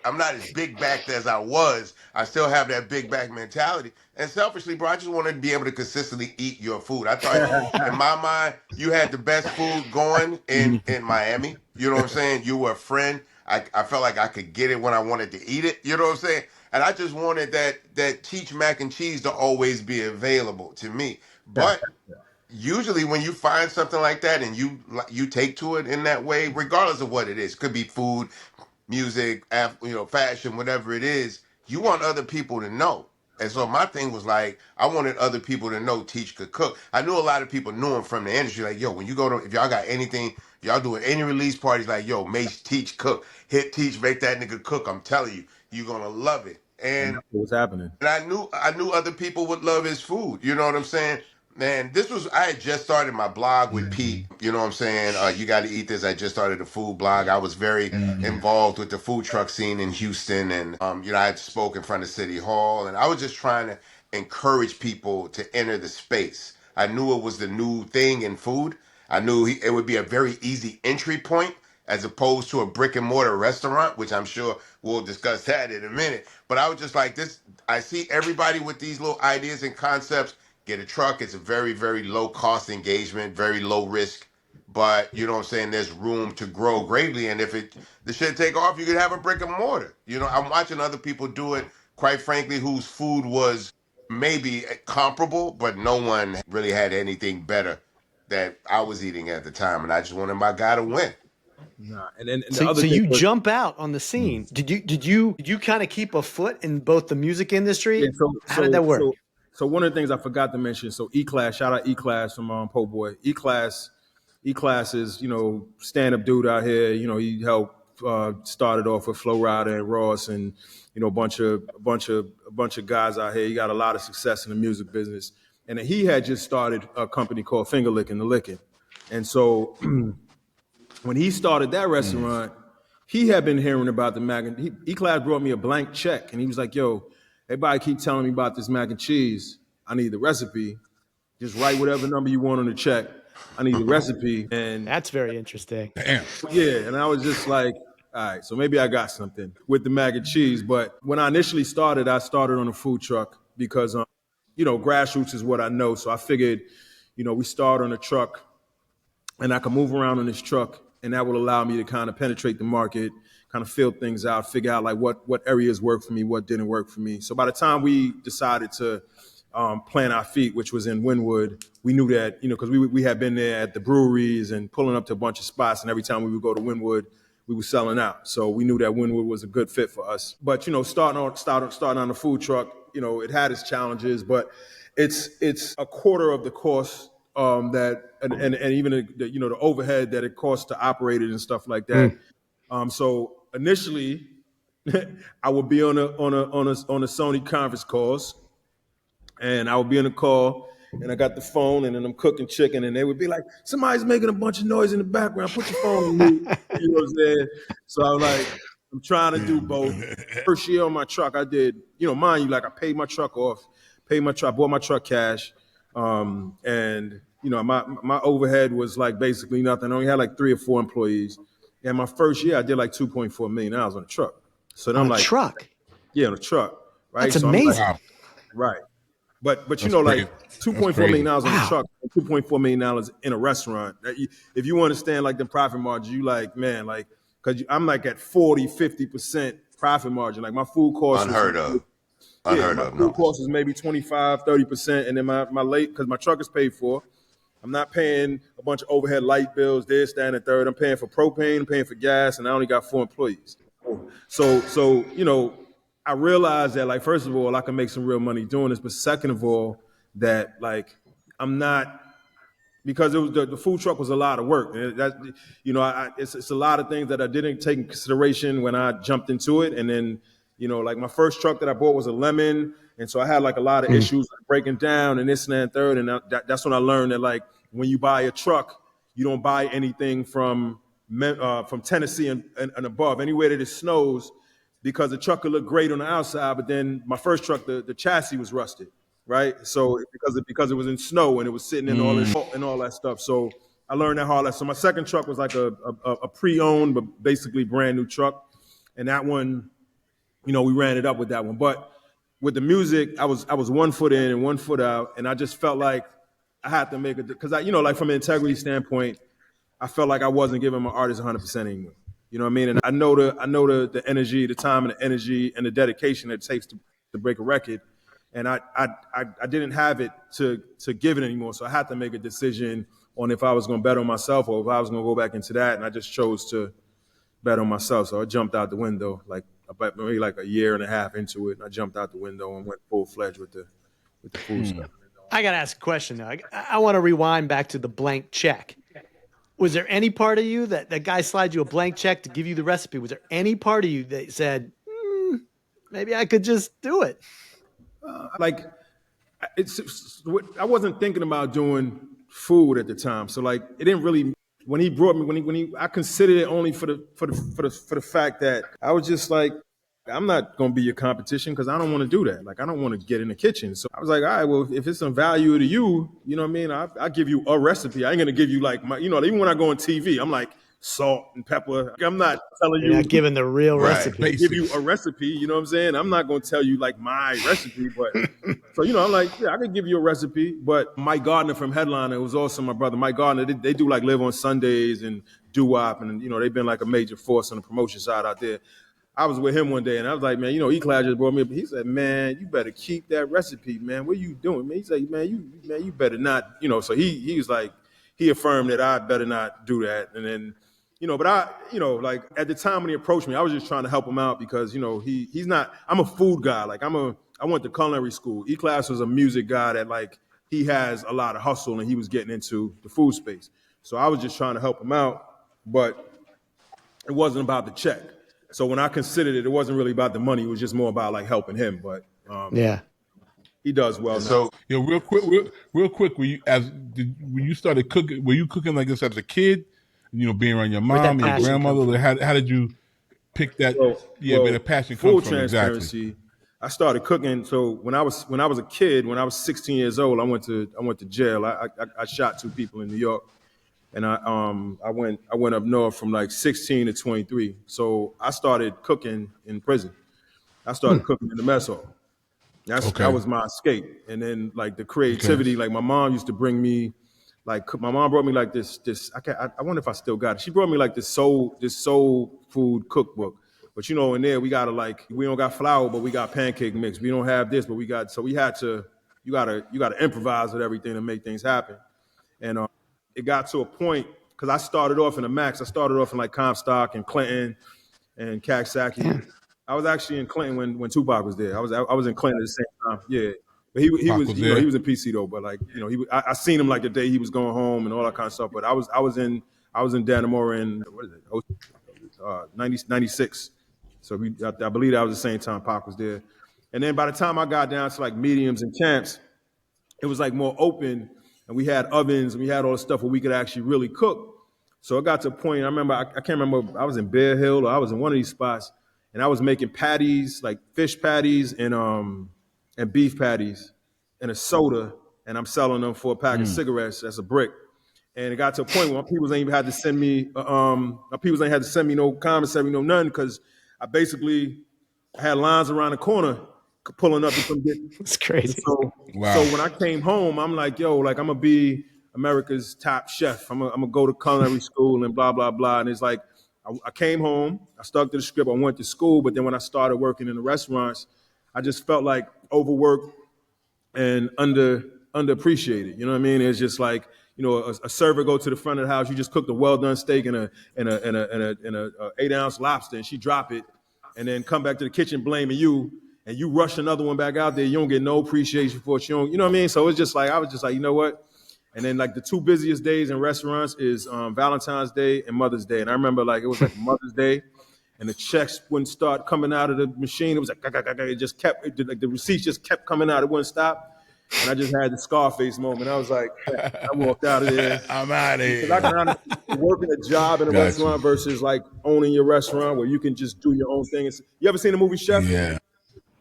I'm not as big backed as I was. I still have that big back mentality. And selfishly, bro, I just wanted to be able to consistently eat your food. I thought, in my mind, you had the best food going in Miami. You know what I'm saying? You were a friend. I felt like I could get it when I wanted to eat it. You know what I'm saying? And I just wanted that Teach mac and cheese to always be available to me. But usually when you find something like that and you take to it in that way, regardless of what it is, could be food, music, fashion, whatever it is, you want other people to know. And so my thing was like, I wanted other people to know Teach could cook. I knew a lot of people knew him from the industry. Like, yo, when you go to, if y'all got anything, if y'all doing any release parties, like, yo, make Teach cook. Hit Teach, make that nigga cook. I'm telling you, you're gonna love it. And that's what's happening. And I knew other people would love his food. You know what I'm saying? Man, I had just started my blog with Pete. You know what I'm saying? You got to eat this. I just started a food blog. I was very involved with the food truck scene in Houston, and I had spoke in front of City Hall, and I was just trying to encourage people to enter the space. I knew it was the new thing in food. I knew it would be a very easy entry point as opposed to a brick and mortar restaurant, which I'm sure we'll discuss that in a minute. But I was just like this. I see everybody with these little ideas and concepts. Get a truck. It's a very, very low cost engagement, very low risk. But you know what I'm saying? There's room to grow greatly. And if the shit take off, you could have a brick and mortar. I'm watching other people do it, quite frankly, whose food was maybe comparable, but no one really had anything better that I was eating at the time. And I just wanted my guy to win. Nah, and the So, other so thing you was, jump out on the scene. Did you kind of keep a foot in both the music industry? yeah, so How did so that work? so so one of the things I forgot to mention. So E-Class, shout out E-Class from Po Boy. E-Class is stand up dude out here. He helped started off with Flo Rida and Ross and a bunch of guys out here. He got a lot of success in the music business, and he had just started a company called Finger Licking the Licking, and so when he started that restaurant, he had been hearing about the mac and E-Class brought me a blank check, and he was like, "Yo, everybody keep telling me about this mac and cheese. I need the recipe. Just write whatever number you want on the check. I need the recipe." And That's very interesting. Damn. yeah, and I was just like, all right, so maybe I got something with the mac and cheese. But when I initially started, I started on a food truck because, grassroots is what I know. So I figured, we start on a truck and I can move around on this truck, and that will allow me to kind of penetrate the market, kind of feel things out, figure out like what areas work for me, what didn't work for me. So by the time we decided to plant our feet, which was in Wynwood, we knew that because we had been there at the breweries and pulling up to a bunch of spots, and every time we would go to Wynwood, we were selling out. So we knew that Wynwood was a good fit for us. But starting on the food truck, it had its challenges, but it's a quarter of the cost that and even the overhead that it costs to operate it and stuff like that. So initially, I would be on a Sony conference calls, and I would be on a call, and I got the phone, and then I'm cooking chicken, and they would be like, "Somebody's making a bunch of noise in the background. Put your phone on mute." You know what I'm saying? So I'm like, I'm trying to do both. First year on my truck, I did, mind you, like I paid my truck off, I bought my truck cash. And my overhead was like basically nothing. I only had like 3 or 4 employees. And my first year I did like $2.4 million on a truck. So then On I'm a like, truck. yeah, on a truck. Right. That's So I'm like, amazing. Wow. right. But That's like crazy. $2.4 million on a truck, $2.4 million in a restaurant. If you understand like the profit margin, you like, man, like, because I'm like at 40-50% profit margin. Like my food cost was, Unheard of. yeah, Unheard my of. food No. cost is maybe 25-30%. And then my late, because my truck is paid for. I'm not paying a bunch of overhead light bills, this, that, and the third. I'm paying for propane, I'm paying for gas, and I only got 4 employees. So I realized that, like, first of all, I can make some real money doing this, but second of all, that like I'm not, because it was the food truck was a lot of work. And it's a lot of things that I didn't take in consideration when I jumped into it. And then, like my first truck that I bought was a lemon. And so I had like a lot of issues like breaking down and this and that and third. And that's when I learned that like when you buy a truck, you don't buy anything from Tennessee and above, anywhere that it snows, because the truck could look great on the outside, but then my first truck, the chassis was rusted, right? So because it was in snow and it was sitting in all this and all that stuff. So I learned that hard. So my second truck was like a pre-owned but basically brand new truck, and that one, we ran it up with that one. But with the music, I was 1 foot in and 1 foot out, and I just felt like I had to make it, because like from an integrity standpoint, I felt like I wasn't giving my artist 100% anymore. You know what I mean? And I know the energy, the time and the energy and the dedication it takes to break a record. And I didn't have it to give it anymore. So I had to make a decision on if I was going to bet on myself or if I was going to go back into that. And I just chose to bet on myself. So I jumped out the window, like about maybe like a year and a half into it. And I jumped out the window and went full fledged with the food stuff. I got to ask a question though. I want to rewind back to the blank check. Was there any part of you that guy slide you a blank check to give you the recipe? Was there any part of you that said, maybe I could just do it? Like I wasn't thinking about doing food at the time, so like it didn't really. When he brought me, I considered it only for the fact that I was just like, I'm not gonna be your competition because I don't want to do that. Like I don't want to get in the kitchen. So I was like, all right, well, if it's some value to you, you know what I mean? I'll give you a recipe. I ain't gonna give you like my, even when I go on TV, I'm like salt and pepper. I'm not telling You're you. not giving the real Right. recipe. Give you a recipe, you know what I'm saying? I'm not gonna tell you like my recipe, but so I'm like, yeah, I could give you a recipe. But Mike Gardner from Headliner, it was also my brother. Mike Gardner, they do like Live on Sundays and Do Wop, and they've been like a major force on the promotion side out there. I was with him one day and I was like, man, E-Class just brought me up. He said, man, you better keep that recipe, man. What are you doing? Man, he said, man, you better not, so he was like, he affirmed that I better not do that. And then, but I, like at the time when he approached me, I was just trying to help him out because, he's not, I'm a food guy. Like I went to culinary school. E-Class was a music guy that like, he has a lot of hustle and he was getting into the food space. So I was just trying to help him out, but it wasn't about the check. So when I considered it, it wasn't really about the money. It was just more about like helping him. But Yeah. he does well And now. so Real quick. When you started cooking, were you cooking like this as a kid? Being around your Where'd that mom, your passion come grandmother. from? How did you pick that? Where the passion full comes from transparency. exactly. I started cooking. So when I was a kid, when I was 16 years old, I went to jail. I shot 2 people in New York, and I went up north from like 16 to 23. So I started cooking in prison. I started cooking in the mess hall. That was my escape. And then like the creativity, like my mom used to bring me, like my mom brought me like this I wonder if I still got it. She brought me like this soul food cookbook. But in there we don't got flour, but we got pancake mix. We don't have this, but we got, so we had to, you gotta improvise with everything to make things happen. And it got to a point, because I started off in the Max. I started off in like Comstock and Clinton and Caxsackie. Yeah. I was actually in Clinton when Tupac was there. I was in Clinton at the same time. Yeah, but he Pac was was he there? was in PC though. But like I seen him like the day he was going home and all that kind of stuff. But I was in Dannemora in what is it 96. So I believe that was the same time Pac was there. And then by the time I got down to like mediums and camps, it was like more open, and we had ovens and we had all the stuff where we could actually really cook. So it got to a point. I remember I can't remember, I was in Bear Hill or I was in one of these spots. and I was making patties, like fish patties and beef patties and a soda, and I'm selling them for a pack of cigarettes as a brick. And it got to a point where my people ain't even had to send me my people ain't had to send me no commissary, no nothing, because I basically had lines around the corner pulling up to come get. It's crazy. So when I came home, I'm like, yo, like I'm gonna be America's top chef. I'm gonna go to culinary school and blah blah blah. And it's like I came home, I stuck to the script, I went to school, but then when I started working in the restaurants, I just felt like overworked and underappreciated. You know what I mean? It's just like, you know, a server go to the front of the house, you just cooked a well done steak and a 8-ounce lobster, and she drop it, and then come back to the kitchen blaming you, and you rush another one back out there. You don't get no appreciation for it. You don't, you know what I mean? So it's just like I was just like, you know what? And then like the two busiest days in restaurants is Valentine's Day and Mother's Day. And I remember like it was like Mother's Day, and the checks wouldn't start coming out of the machine. It was like it just kept like the receipts just kept coming out. It wouldn't stop. And I just had the Scarface moment. I was like, I walked out of there. I'm out of here. Because I can honestly working a job in a restaurant versus like owning your restaurant where you can just do your own thing. You ever seen the movie Chef? Yeah.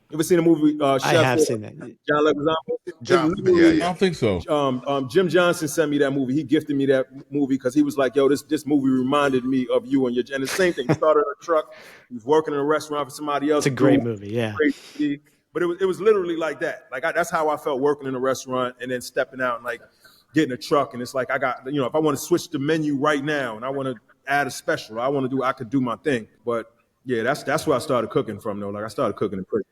You ever seen the movie Chef? I have seen that. John Leguizamo? Yeah, I don't think so. Jim Johnson sent me that movie. He gifted me that movie because he was like, yo, this movie reminded me of you and the same thing. He started in a truck. He was working in a restaurant for somebody else. It's a great movie, yeah. But it was literally like that. Like that's how I felt working in a restaurant and then stepping out and like getting a truck. And it's like I got, you know, if I want to switch the menu right now and I want to add a special, I could do my thing. But yeah, that's where I started cooking from though. Like I started cooking in prison.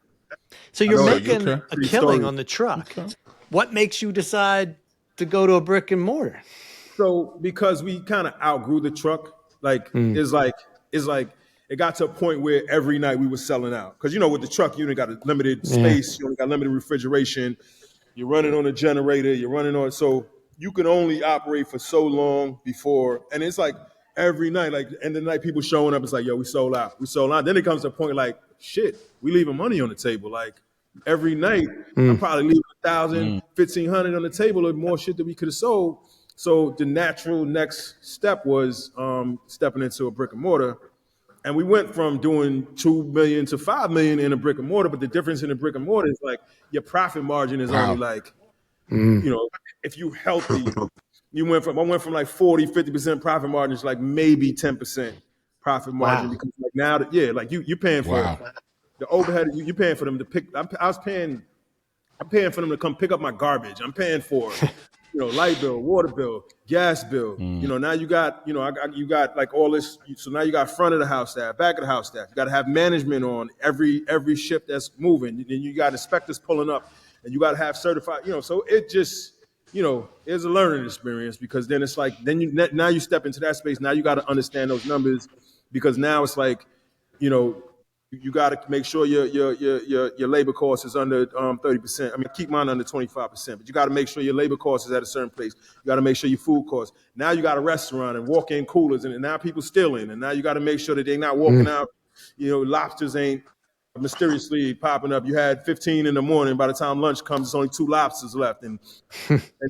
So you're making okay. a killing on the truck. Okay. What makes you decide to go to a brick and mortar? So because we kind of outgrew the truck, like it's like it got to a point where every night we were selling out. Because you know, with the truck, you only got a limited space, you only got limited refrigeration. You're running on a generator, so you can only operate for so long before, and it's like every night, like end of the night, people showing up. It's like, yo, we sold out. Then it comes to a point like, shit, we leaving money on the table. Like every night, I'm probably leaving 1,000, 1,500 on the table of more shit that we could have sold. So the natural next step was stepping into a brick and mortar. And we went from doing 2 million to 5 million in a brick and mortar. But the difference in a brick and mortar is like your profit margin is only like, you know, if you healthy, I went from like 40, 50% profit margins, like maybe 10% profit margin. Because like now that, like you're paying for the overhead, you're paying for them to pick. I'm paying for them to come pick up my garbage. I'm paying for, you know, light bill, water bill, gas bill. You know, now you got, you know, you got like all this. So now you got front of the house staff, back of the house staff. You got to have management on every ship that's moving. Then you got inspectors pulling up, and you got to have certified. You know, so it just, you know, it's a learning experience because then it's like now you step into that space. Now you got to understand those numbers because now it's like, you know, you got to make sure your labor cost is under 30%. I mean, keep mine under 25%, but you got to make sure your labor cost is at a certain place. You got to make sure your food cost. Now you got a restaurant and walk-in coolers, and now people stealing, and now you got to make sure that they're not walking out. You know, lobsters ain't mysteriously popping up. You had 15 in the morning. By the time lunch comes, there's only 2 lobsters left, and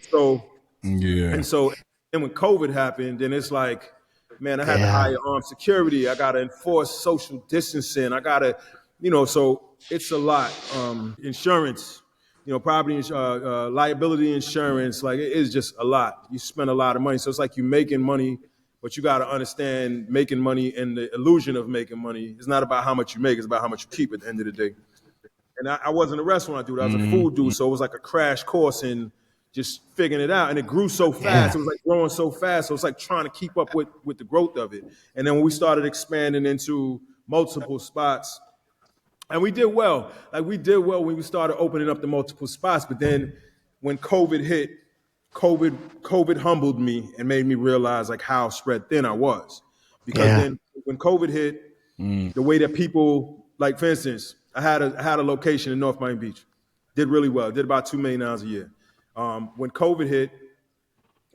so and when COVID happened, then it's like, man, I had to hire armed security. I got to enforce social distancing. I got to, you know, so it's a lot. Insurance, you know, property, liability insurance, like it is just a lot. You spend a lot of money. So it's like you're making money, but you got to understand making money and the illusion of making money. It's not about how much you make. It's about how much you keep at the end of the day. And I wasn't a restaurant dude. I was a food dude. So it was like a crash course in just figuring it out. And it grew so fast. It was like growing so fast. So it's like trying to keep up with the growth of it. And then when we started expanding into multiple spots, and we did well. Like we did well when we started opening up the multiple spots. But then when COVID hit, COVID humbled me and made me realize like how spread thin I was. Because then when COVID hit, the way that people, like for instance, I had a location in North Miami Beach. Did really well. Did about $2 million a year. When COVID hit,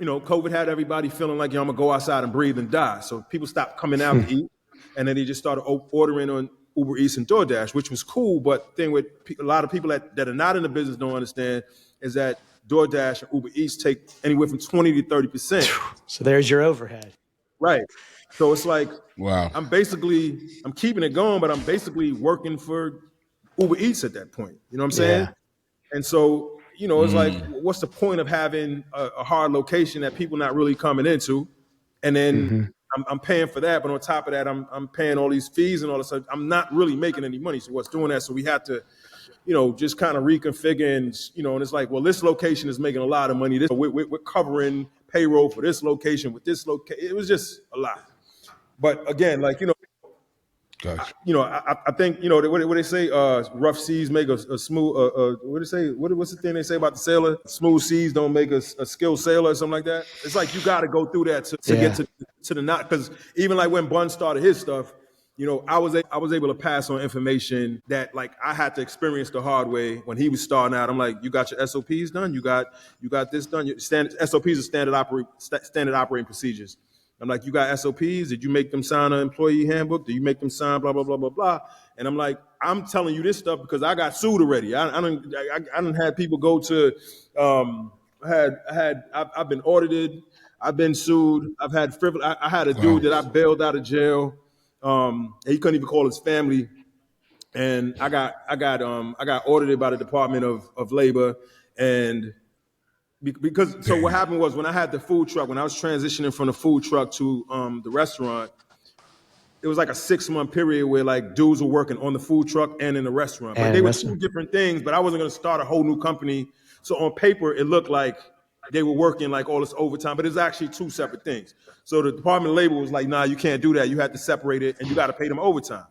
you know, COVID had everybody feeling like, yo, I'm going to go outside and breathe and die. So people stopped coming out to eat. And then they just started ordering on Uber Eats and DoorDash, which was cool. But the thing with a lot of people that are not in the business don't understand is that DoorDash and Uber Eats take anywhere from 20 to 30%. So there's your overhead. Right. So it's like Wow. I'm keeping it going, but I'm basically working for Uber Eats at that point. You know what I'm saying? Yeah. And so, it's like, what's the point of having a hard location that people not really coming into, and then Hmm. I'm paying for that, but on top of that, I'm paying all these fees and all this stuff. I'm not really making any money. So what's doing that? So we had to, just kind of reconfigure, and it's like, well, this location is making a lot of money. This we're covering payroll for this location with this location. It was just a lot. But again, like Gotcha. I think what they say. Rough seas make a smooth. What they say? What's the thing they say about the sailor? Smooth seas don't make a skilled sailor or something like that. It's like you got to go through that to get Yeah. to the knot. Because even like when Bun started his stuff, I was able to pass on information that like I had to experience the hard way when he was starting out. I'm like, you got your SOPs done. You got this done. Your standard SOPs are standard operating procedures. I'm like, you got SOPs? Did you make them sign an employee handbook? Do you make them sign blah, blah, blah, blah, blah? And I'm like, I'm telling you this stuff because I got sued already. I don't had people go to, I've been audited. I've been sued. I've had frivolous. I had a dude Wow. that I bailed out of jail. He couldn't even call his family. And I got audited by the Department of Labor. And because so what Damn. happened was when I had the food truck, when I was transitioning from the food truck to the restaurant, it was like a 6-month period where like dudes were working on the food truck and in the restaurant, but they And were two restaurant. different things. But I wasn't going to start a whole new company, so on paper it looked like they were working like all this overtime, but it's actually two separate things. So the Department of Labor was like, nah, you can't do that. You have to separate it, and you got to pay them overtime.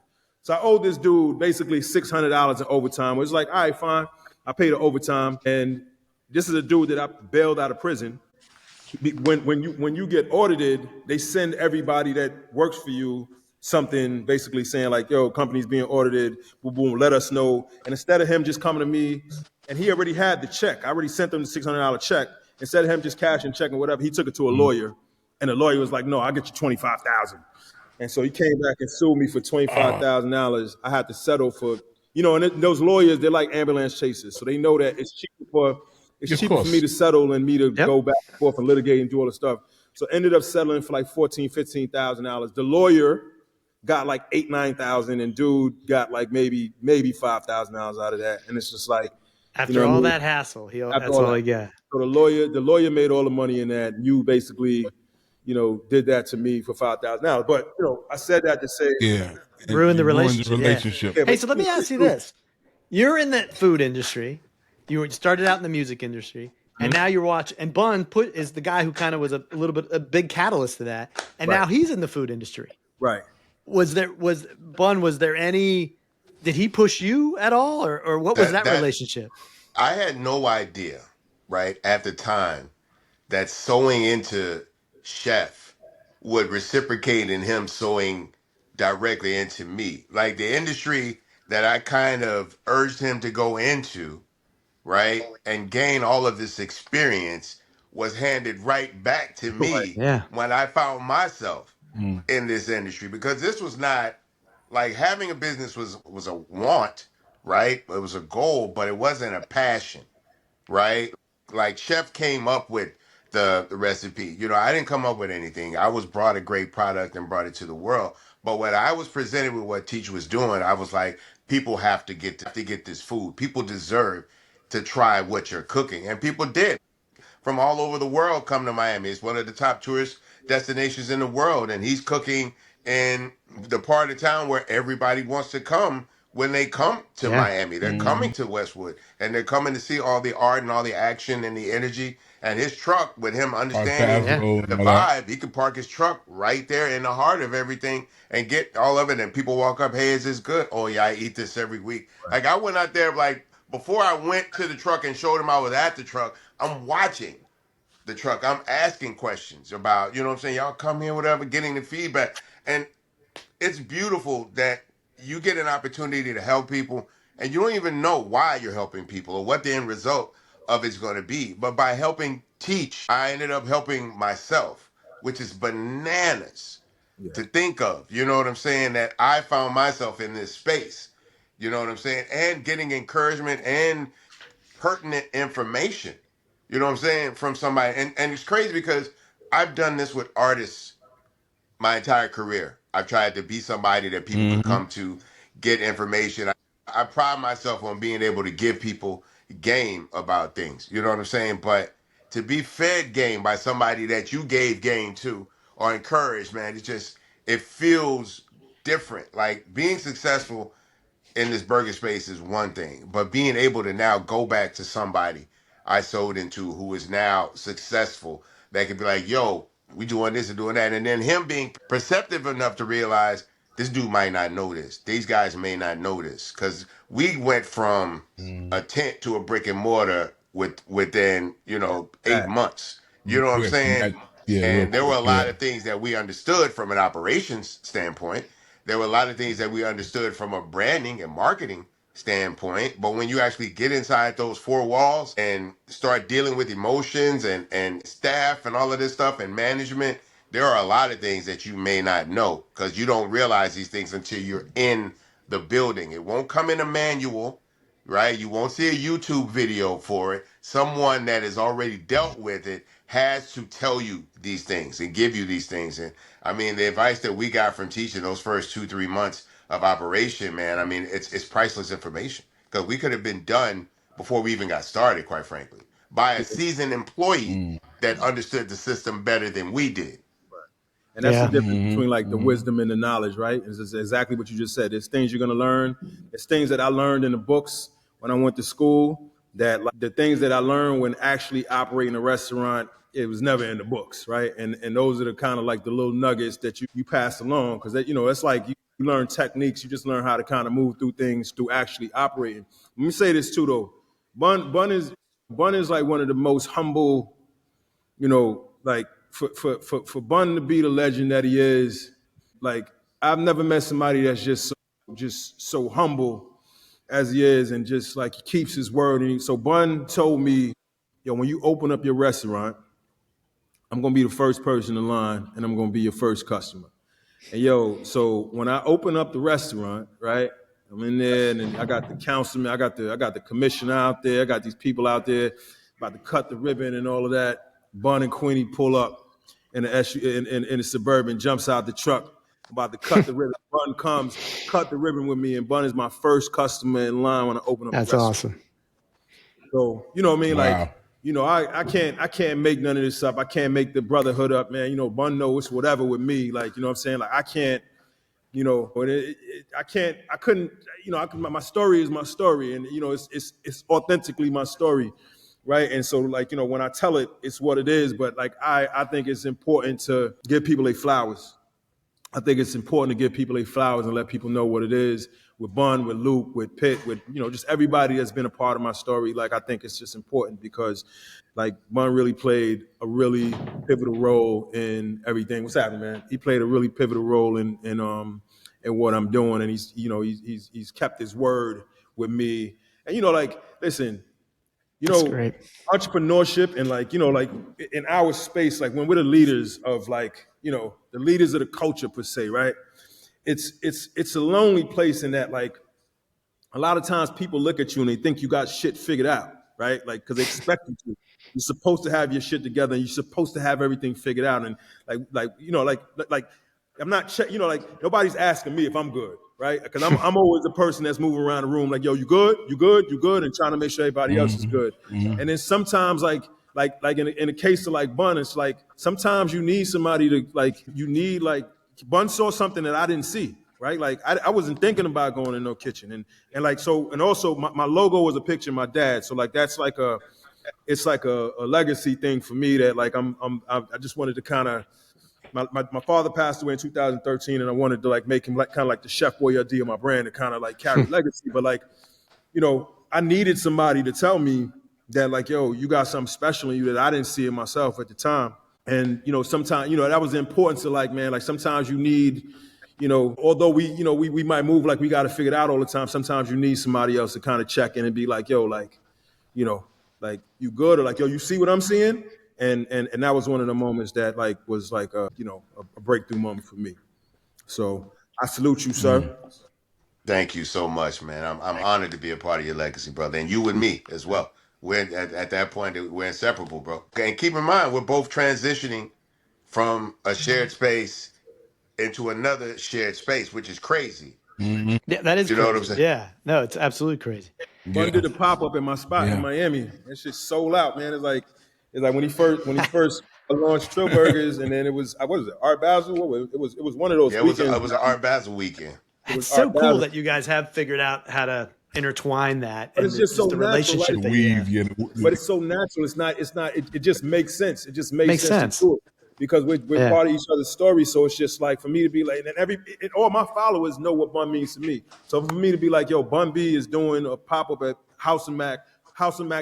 So I owed this dude basically $600 in overtime. It was like, all right, fine, I paid the overtime, and this is a dude that I bailed out of prison. When you get audited, they send everybody that works for you something basically saying like, "Yo, company's being audited. Boom, boom. Let us know." And instead of him just coming to me, and he already had the check, I already sent him the $600 check. Instead of him just cashing check and whatever, he took it to a lawyer, and the lawyer was like, "No, I'll get you 25,000." And so he came back and sued me for Oh, $25,000. I had to settle for, and those lawyers, they're like ambulance chasers. So they know that it's of cheaper for me course. to settle than me to Yep. go back and forth and litigate and do all the stuff. So ended up settling for like $15,000. The lawyer got like 9,000, and dude got like maybe $5,000 out of that. And it's just like, you know After what I all mean? that hassle, After that's all all that. he got. So the lawyer made all the money in that. You basically, did that to me for $5,000. But I said that to say, Yeah. And Ruined the you ruined the relationship. Yeah. relationship. yeah, Hey, but so let me ask you this. You're in the food industry. You started out in the music industry, and now you're watching. And Bun is the guy who kind of was a little bit a big catalyst to that, and right, now he's in the food industry. right. Was there any? Did he push you at all, or what was That that that relationship? I had no idea, right, at the time that sewing into Chef would reciprocate in him sewing directly into me. Like the industry that I kind of urged him to go into, right, and gain all of this experience was handed right back to Right. me Yeah. when I found myself Mm. in this industry because this was not like having a business was a want, right? It was a goal, but it wasn't a passion, right? Like Chef came up with the recipe. I didn't come up with anything. I was brought a great product and brought it to the world. But when I was presented with what Teach was doing, I was like, people have to get this food. People deserve to try what you're cooking, and people did from all over the world come to Miami. It's one of the top tourist destinations in the world, and he's cooking in the part of town where everybody wants to come when they come to Yeah. Miami. They're coming Mm. to Westwood, and they're coming to see all the art and all the action and the energy. And his truck, with him Art understanding Yeah. Basel and the all that. vibe, he could park his truck right there in the heart of everything and get all of it. And people walk up, "Hey, is this good?" "Oh yeah, I eat this every week." Like I went out there, like before I went to the truck and showed him I was at the truck. I'm watching the truck. I'm asking questions about, what I'm saying? Y'all come here, whatever, getting the feedback. And it's beautiful that you get an opportunity to help people and you don't even know why you're helping people or what the end result of it's going to be. But by helping Teach, I ended up helping myself, which is bananas Yeah. to think of. You know what I'm saying? That I found myself in this space. You know what I'm saying? And getting encouragement and pertinent information, you know what I'm saying, from somebody. And it's crazy because I've done this with artists my entire career. I've tried to be somebody that people could Mm-hmm. come to, get information. I pride myself on being able to give people game about things. You know what I'm saying? But to be fed game by somebody that you gave game to or encouraged, man, it feels different. Like being successful in this burger space is one thing, but being able to now go back to somebody I sold into who is now successful that could be like, yo, we doing this and doing that. And then him being perceptive enough to realize this dude might not know this. These guys may not know this. Cause we went from a tent to a brick and mortar within, 8 months. You know what I'm Quick. saying? Yeah, real And there were quick. a lot Yeah. of things that we understood from an operations standpoint. There were a lot of things that we understood from a branding and marketing standpoint. But when you actually get inside those four walls and start dealing with emotions and staff and all of this stuff and management, there are a lot of things that you may not know because you don't realize these things until you're in the building. It won't come in a manual, right? You won't see a YouTube video for it. Someone that has already dealt with it has to tell you these things and give you these things. And I mean, the advice that we got from teaching those first 2-3 months of operation, man, I mean, it's priceless information because we could have been done before we even got started, quite frankly, by a seasoned employee Mm. that understood the system better than we did. And that's the Yeah. difference between like the Mm-hmm. wisdom and the knowledge, right? It's exactly what you just said. There's things you're gonna learn. There's things that I learned in the books when I went to school that like the things that I learned when actually operating a restaurant, it was never in the books, right? And those are the kind of like the little nuggets that you pass along because that it's like you learn techniques. You just learn how to kind of move through things through actually operating. Let me say this too, though. Bun is like one of the most humble, like for Bun to be the legend that he is, like I've never met somebody that's just so humble as he is, and just like he keeps his word. And so Bun told me, yo, when you open up your restaurant, I'm gonna be the first person in line, and I'm gonna be your first customer. And yo, so when I open up the restaurant, right, I'm in there, and then I got the councilman, I got the commissioner out there, I got these people out there about to cut the ribbon and all of that. Bun and Queenie pull up in the Suburban, jumps out the truck, about to cut the ribbon. Bun comes, cut the ribbon with me, and Bun is my first customer in line when I open up the That's restaurant. awesome. So you know what I mean, like. Wow. I can't make none of this up. I can't make the brotherhood up, man. Bun knows whatever with me. Like, what I'm saying? Like, I can't, but I couldn't, my story is my story, and it's authentically my story, right? And so, like, when I tell it, it's what it is. But like, I think it's important to give people their flowers. I think it's important to give people their flowers and let people know what it is with Bun, with Luke, with Pitt, with just everybody that's been a part of my story. Like I think it's just important because like Bun really played a really pivotal role in everything. What's happening, man? He played a really pivotal role in what I'm doing, and he's kept his word with me. And like listen, That's great. entrepreneurship and like in our space, like when we're the leaders of like the leaders of the culture per se, right? It's a lonely place in that like a lot of times people look at you and they think you got shit figured out, right? Like because they expect you to. You're supposed to have your shit together, and you're supposed to have everything figured out, and like I'm not like nobody's asking me if I'm good, right? Because I'm always the person that's moving around the room like, yo, you good, you good, you good, and trying to make sure everybody else is good. Mm-hmm. And then sometimes like in a case of like Bun, it's like sometimes you need somebody to like Bun saw something that I didn't see, right? Like I wasn't thinking about going in no kitchen, and like so, and also my logo was a picture of my dad, so like that's like it's like a legacy thing for me that like I just wanted to kind of my father passed away in 2013, and I wanted to like make him like kind of like the Chef Boyardee of my brand to kind of like carry legacy, but like I needed somebody to tell me that like yo, you got something special in you that I didn't see in myself at the time. And sometimes that was the importance of like, man, like sometimes you need, although we might move like we got to figure it out all the time. Sometimes you need somebody else to kind of check in and be like, yo, you know, like you good, or like yo, you see what I'm seeing. And that was one of the moments that like was like a breakthrough moment for me. So I salute you, Mm. sir. Thank you so much, man. I'm honored to be a part of your legacy, brother, and you and me as well. We're at that point we're inseparable, bro. And keep in mind, we're both transitioning from a shared space into another shared space, which is crazy. Mm-hmm. Yeah, that is You know what I'm crazy. saying? Yeah, no, it's absolutely crazy. Bun Yeah. did a pop up in my spot in Yeah. Miami. That shit sold out, man. It's like when he first launched Trill Burgers, and then it was what was it, Art Basel? It was one of those Yeah, weekends. it was an Art Basel weekend. It was That's Art so cool Basel, that you guys have figured out how to intertwine that but and it's just so just the natural, right? relationship The that you have. weave, yeah. But it's so natural. It's not. It's not. It just makes sense. It just made Makes sense to sense. do it because we're Yeah. part of each other's story. So it's just like for me to be like, and all my followers know what Bun means to me. So for me to be like, yo, Bun B is doing a pop up at House and Mac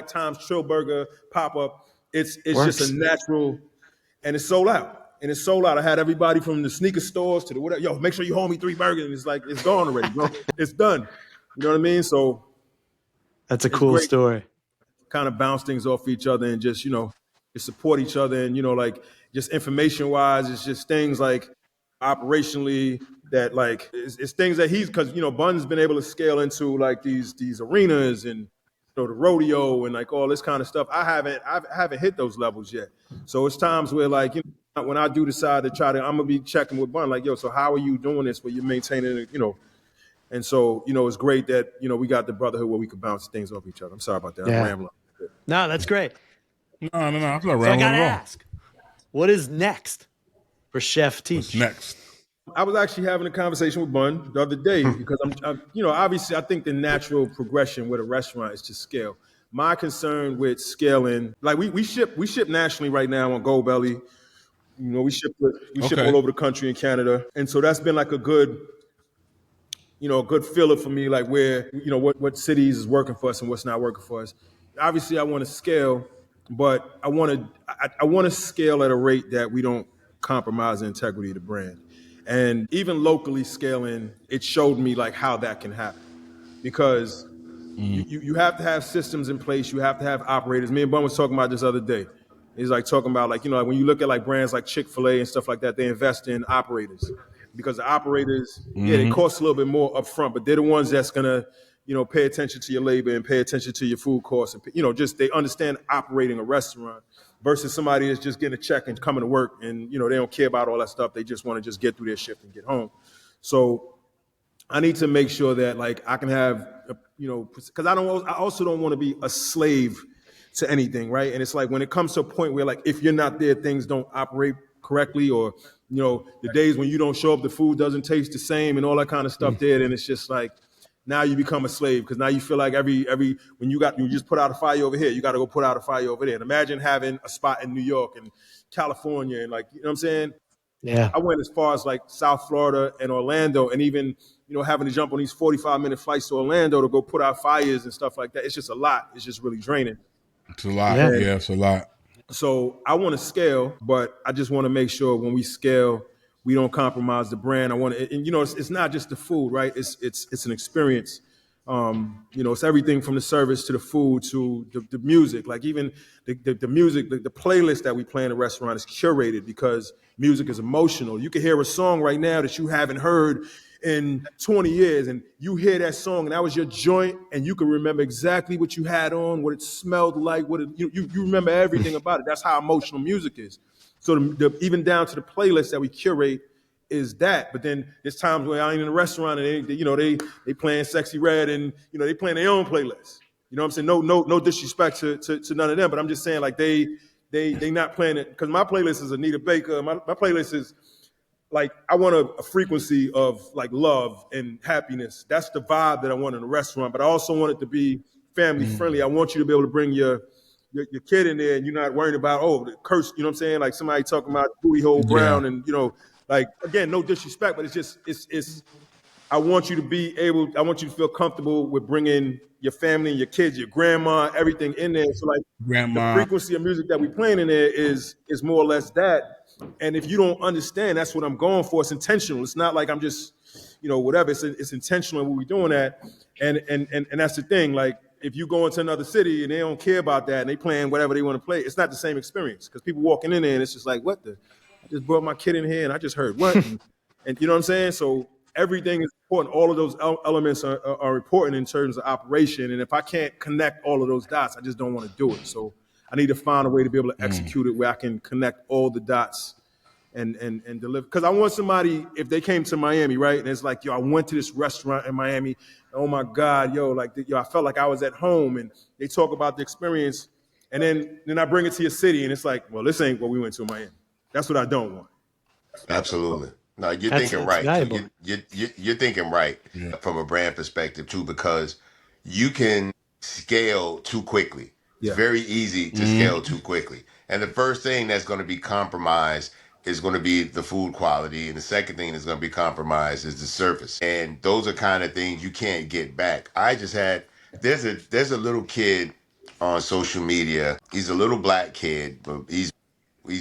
times Trill Burger pop up. It's just a Works. natural, and it's sold out. And it's sold out. I had everybody from the sneaker stores to the whatever. Yo, make sure you hold me 3 burgers. And it's like it's gone already, bro. It's done. You know what I mean? So That's a it's cool great story. kind of bounce things off each other and just just support each other and like just information wise it's just things like operationally that like it's things that he's because Bun's been able to scale into like these arenas and the rodeo and like all this kind of stuff. I haven't hit those levels yet, so it's times where like when I do decide to try to I'm gonna be checking with Bun like, yo, so how are you doing this where you're maintaining it, and so it's great that we got the brotherhood where we could bounce things off each other. I'm sorry about that, I'm Yeah. rambling. No, that's great. No. I'm not So I rambling gotta at all. ask, what is next for Chef Teach? What's next? I was actually having a conversation with Bun the other day because I'm obviously I think the natural progression with a restaurant is to scale. My concern with scaling, like we ship nationally right now on Goldbelly. We ship all Okay. over the country in Canada, and so that's been like a good a good filler for me, like where what cities is working for us and what's not working for us. Obviously, I want to scale, but I want to scale at a rate that we don't compromise the integrity of the brand. And even locally scaling, it showed me like how that can happen because you have to have systems in place. You have to have operators. Me and Bun was talking about this other day. He's like talking about like like when you look at like brands like Chick-fil-A and stuff like that, they invest in operators because the operators, yeah, they cost a little bit more upfront, but they're the ones that's gonna pay attention to your labor and pay attention to your food costs and just they understand operating a restaurant versus somebody that's just getting a check and coming to work and they don't care about all that stuff. They just want to just get through their shift and get home. So I need to make sure that like I can have, because I also don't want to be a slave to anything, right? And it's like when it comes to a point where like if you're not there, things don't operate correctly, or the days when you don't show up, the food doesn't taste the same, and all that kind of stuff. There, then it's just like now you become a slave because now you feel like every when you just put out a fire over here, you got to go put out a fire over there. And imagine having a spot in New York and California and like what I'm saying. Yeah. I went as far as like South Florida and Orlando, and even having to jump on these 45-minute flights to Orlando to go put out fires and stuff like that. It's just a lot. It's just really draining. It's a lot. Yeah. Yeah, it's a lot. So I want to scale, but I just want to make sure when we scale, we don't compromise the brand. I want to, and it's not just the food, right? It's an experience. It's everything from the service to the food to the music. Like even the music, the playlist that we play in the restaurant is curated because music is emotional. You can hear a song right now that you haven't heard in 20 years, and you hear that song, and that was your joint, and you can remember exactly what you had on, what it smelled like, you remember everything about it. That's how emotional music is. So even down to the playlist that we curate is that. But then there's times where I ain't in a restaurant and they playing Sexy Red and they playing their own playlist. You know what I'm saying? No disrespect to none of them, but I'm just saying like they not playing it because my playlist is Anita Baker. My playlist is like I want a frequency of like love and happiness. That's the vibe that I want in a restaurant. But I also want it to be family friendly. I want you to be able to bring your kid in there and you're not worrying about the curse. You know what I'm saying? Like somebody talking about booty hole brown Yeah. and like again, no disrespect, but it's just it's. I want you to be able. I want you to feel comfortable with bringing your family and your kids, your grandma, everything in there. So like the Grandma. frequency of music that we playing in there is more or less that. And if you don't understand, that's what I'm going for. It's intentional. It's not like I'm just whatever. It's intentional what we're doing that. And that's the thing. Like if you go into another city and they don't care about that and they playing whatever they want to play, it's not the same experience because people walking in there and it's just like what the. I just brought my kid in here and I just heard what and you know what I'm saying. So everything is important. All of those elements are important in terms of operation. And if I can't connect all of those dots, I just don't want to do it. So I need to find a way to be able to execute it where I can connect all the dots and deliver. Because I want somebody, if they came to Miami, right, and it's like, yo, I went to this restaurant in Miami. Oh my God, yo, like, yo, I felt like I was at home, and they talk about the experience, and then I bring it to your city, and it's like, well, this ain't what we went to in Miami. That's what I don't want. Absolutely. No, you're That's thinking it's right too. valuable. You're thinking right Yeah. from a brand perspective too, because you can scale too quickly. It's Yeah. very easy to scale too quickly. And the first thing that's going to be compromised is going to be the food quality, and the second thing that's going to be compromised is the service. And those are kind of things you can't get back. I just had there's a little kid on social media. He's a little black kid, but he's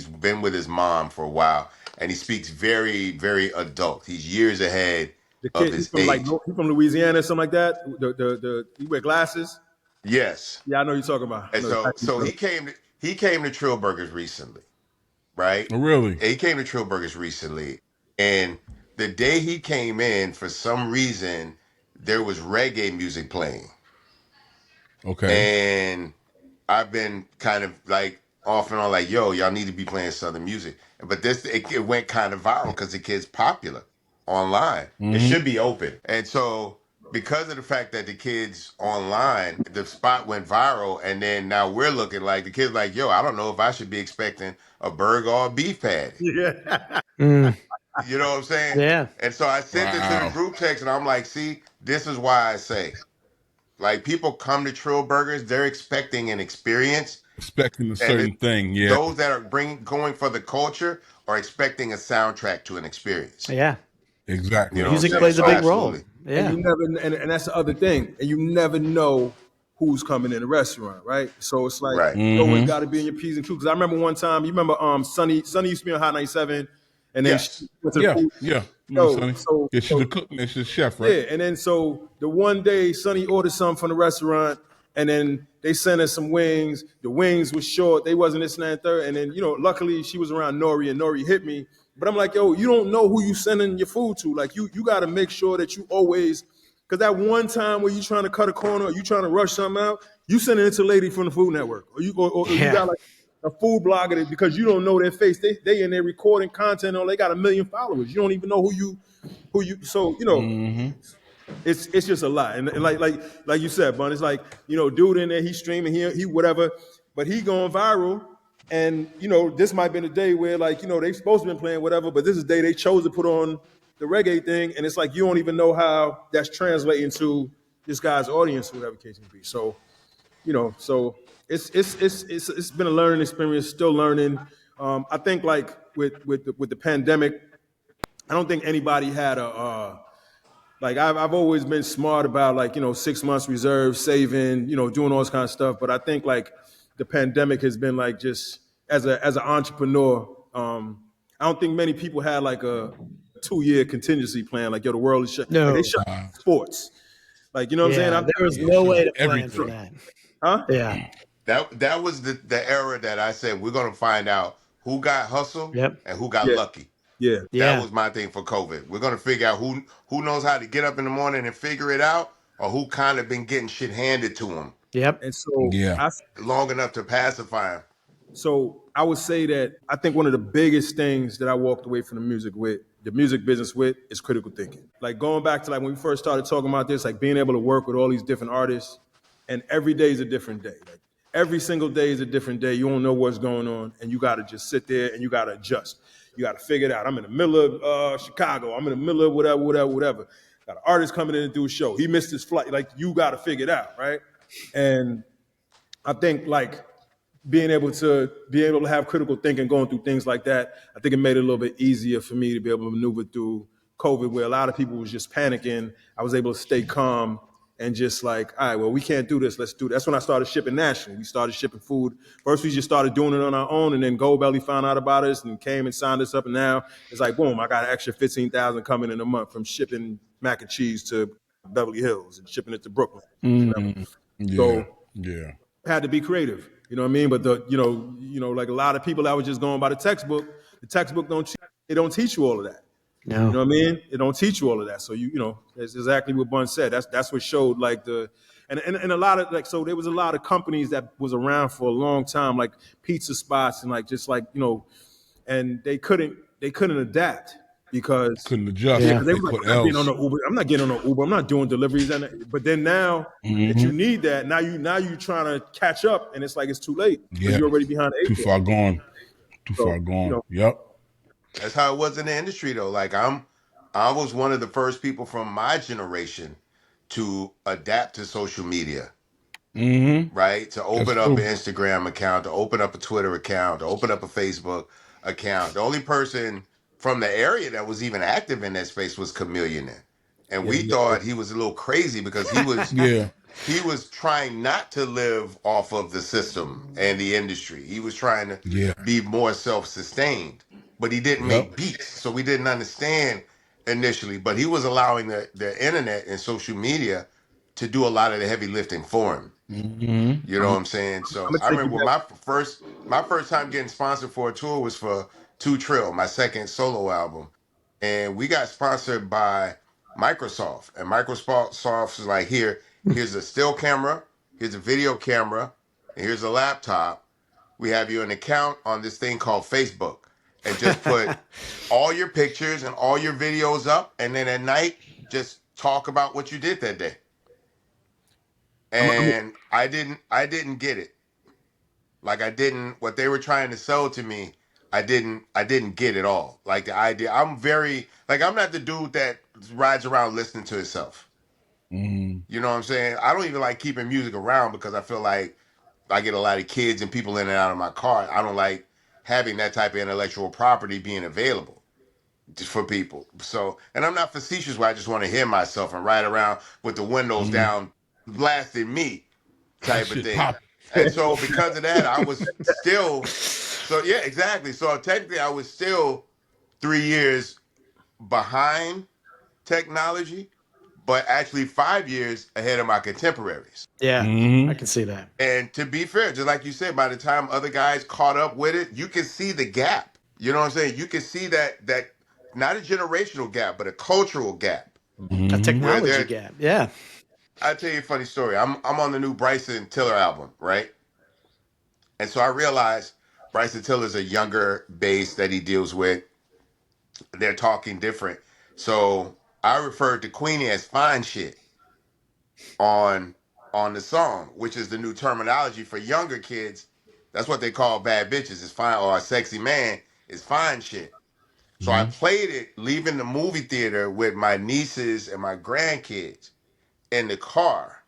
been with his mom for a while, and he speaks very, very adult. He's years ahead The of kid, his age. he from Louisiana or something like that. The he wear glasses. Yes. Yeah, I know you're talking about. I And know so exactly. he came to Trill Burgers recently, right? Oh, really? He came to Trill Burgers recently, and the day he came in, for some reason, there was reggae music playing, Okay. and I've been kind of like off and on, like, yo, y'all need to be playing Southern music. But it went kind of viral because the kid's popular online. It should be open. And so, because of the fact that the kid's online, the spot went viral. And then now we're looking like the kid's like, yo, I don't know if I should be expecting a burger or a beef patty. Yeah. Mm, You know what I'm saying? yeah. And so I sent it to the Wow. group text, and I'm like, see, this is why I say, like, people come to Trill Burgers, they're expecting an experience, Expecting a and certain thing. Yeah. those that are going for the culture are expecting a soundtrack to an experience. Yeah. You Exactly. know what I'm Music saying? plays a So big role. absolutely. And Yeah. you never, and that's the other thing, and you never know who's coming in the restaurant, right? So it's like Right. you always got to be in your P's and Q's. Because I remember one time, you remember Sunny used to be on Hot 97, and then she Yes. went to the Yeah. food. Yeah. Remember Yo, Sonny? so Yeah, she's a cook. She's a chef, right? yeah, and then so the one day Sonny ordered something from the restaurant, and then they sent us some wings. The wings was short; they wasn't this and that and third. And then luckily she was around Nori, and Nori hit me. But I'm like, yo, you don't know who you sending your food to. Like you got to make sure that you always, because that one time where you trying to cut a corner, or you trying to rush something out, you sending it to a lady from the Food Network, or you Yeah. got like a food blogger that, because you don't know their face. They in there recording content, or they got 1 million followers. You don't even know who you. So it's just a lot, and like you said, Bun. It's like dude in there, he's streaming, he whatever, but he going viral, and this might be the day where they supposed to been playing whatever, but this is the day they chose to put on the reggae thing, and it's like you don't even know how that's translating to this guy's audience, or whatever case may be. So so it's been a learning experience, still learning. I think like with the pandemic, I don't think anybody had like I've always been smart about 6 months reserve, saving, doing all this kind of stuff. But I think like the pandemic has been like just as an entrepreneur, I don't think many people had like a 2-year contingency plan. Like, yo, the world is shut. Like they No. shut sports. Like, you know what I'm saying? Yeah. There was no way to plan for Everything. that. Huh? Yeah. That was the era that I said we're gonna find out who got hustle Yep. and who got Yeah, lucky. yeah. That Yeah. was my thing for COVID. We're gonna figure out who knows how to get up in the morning and figure it out, or who kind of been getting shit handed to them Yep. And so Yeah. long enough to pacify them. So I would say that I think one of the biggest things that I walked away from the music business with, is critical thinking. Like going back to like when we first started talking about this, like being able to work with all these different artists, and every day is a different day. Like every single day is a different day. You don't know what's going on, and you got to just sit there and you got to adjust. You got to figure it out. I'm in the middle of Chicago. I'm in the middle of whatever. Got an artist coming in to do a show. He missed his flight. Like you got to figure it out, right? And I think like being able to have critical thinking going through things like that, I think it made it a little bit easier for me to be able to maneuver through COVID, where a lot of people was just panicking. I was able to stay calm and just like, all right, well, we can't do this. Let's do that. That's when I started shipping nationally. We started shipping food. First, we just started doing it on our own, and then Goldbelly found out about us and came and signed us up. And now it's like, boom, I got an extra 15,000 coming in a month from shipping mac and cheese to Beverly Hills and shipping it to Brooklyn. Yeah. So Yeah. had to be creative. You know what I mean? But like a lot of people that was just going by the textbook don't teach you all of that. No. You know what I mean? It don't teach you all of that. So that's exactly what Bun said. That's what showed like and a lot of like, so there was a lot of companies that was around for a long time, like pizza spots and like just like and they couldn't they couldn't adapt because Couldn't adjust. Yeah. they They were like, put I'm not getting on L's. no Uber. I'm not getting on no Uber. I'm not doing deliveries. But then now that you need that, now you trying to catch up, and it's like it's too late because Yeah. you're already behind the Too eight ball. far gone. Too So far gone. Yep. That's how it was in the industry though. Like I was one of the first people from my generation to adapt to social media, right? To That's open up an true. Instagram account, to open up a Twitter account, to open up a Facebook account. The only person from the area that was even active in that space was Chameleon. And yeah, we yeah, thought he was a little crazy because Yeah. he was trying not to live off of the system and the industry. He was trying to Yeah. be more self-sustained, but he didn't Yep. make beats. So we didn't understand initially, but he was allowing the internet and social media to do a lot of the heavy lifting for him. You know I'm what I'm saying? So gonna I take you remember when back. my first time getting sponsored for a tour was for Two Trill, my second solo album, and we got sponsored by Microsoft. And Microsoft was like, here's a still camera, here's a video camera, and here's a laptop. We have you an account on this thing called Facebook, and just put all your pictures and all your videos up, and then at night just talk about what you did that day. I'm And I didn't get it. Like I didn't what they were trying to sell to me. I didn't get it all. Like the idea. I'm very like I'm not the dude that rides around listening to himself. You know what I'm saying? I don't even like keeping music around because I feel like I get a lot of kids and people in and out of my car. I don't like having that type of intellectual property being available just for people. So, and I'm not facetious where I just want to hear myself and ride around with the windows down, blasting me That type of shit thing. pop. And so because of that, I was still so yeah, exactly. So technically I was still 3 years behind technology, but actually 5 years ahead of my contemporaries. Yeah. I can see that. And to be fair, just like you said, by the time other guys caught up with it, you can see the gap. You know what I'm saying? You can see that not a generational gap, but a cultural gap. A Where technology there, gap. Yeah. I'll tell you a funny story. I'm on the new Bryson Tiller album, right? And so I realized Bryson Tiller's a younger base that he deals with. They're talking different. So I referred to Queenie as fine shit on on the song, which is the new terminology for younger kids. That's what they call bad bitches. Is fine or a sexy man is fine shit. So I played it leaving the movie theater with my nieces and my grandkids in the car.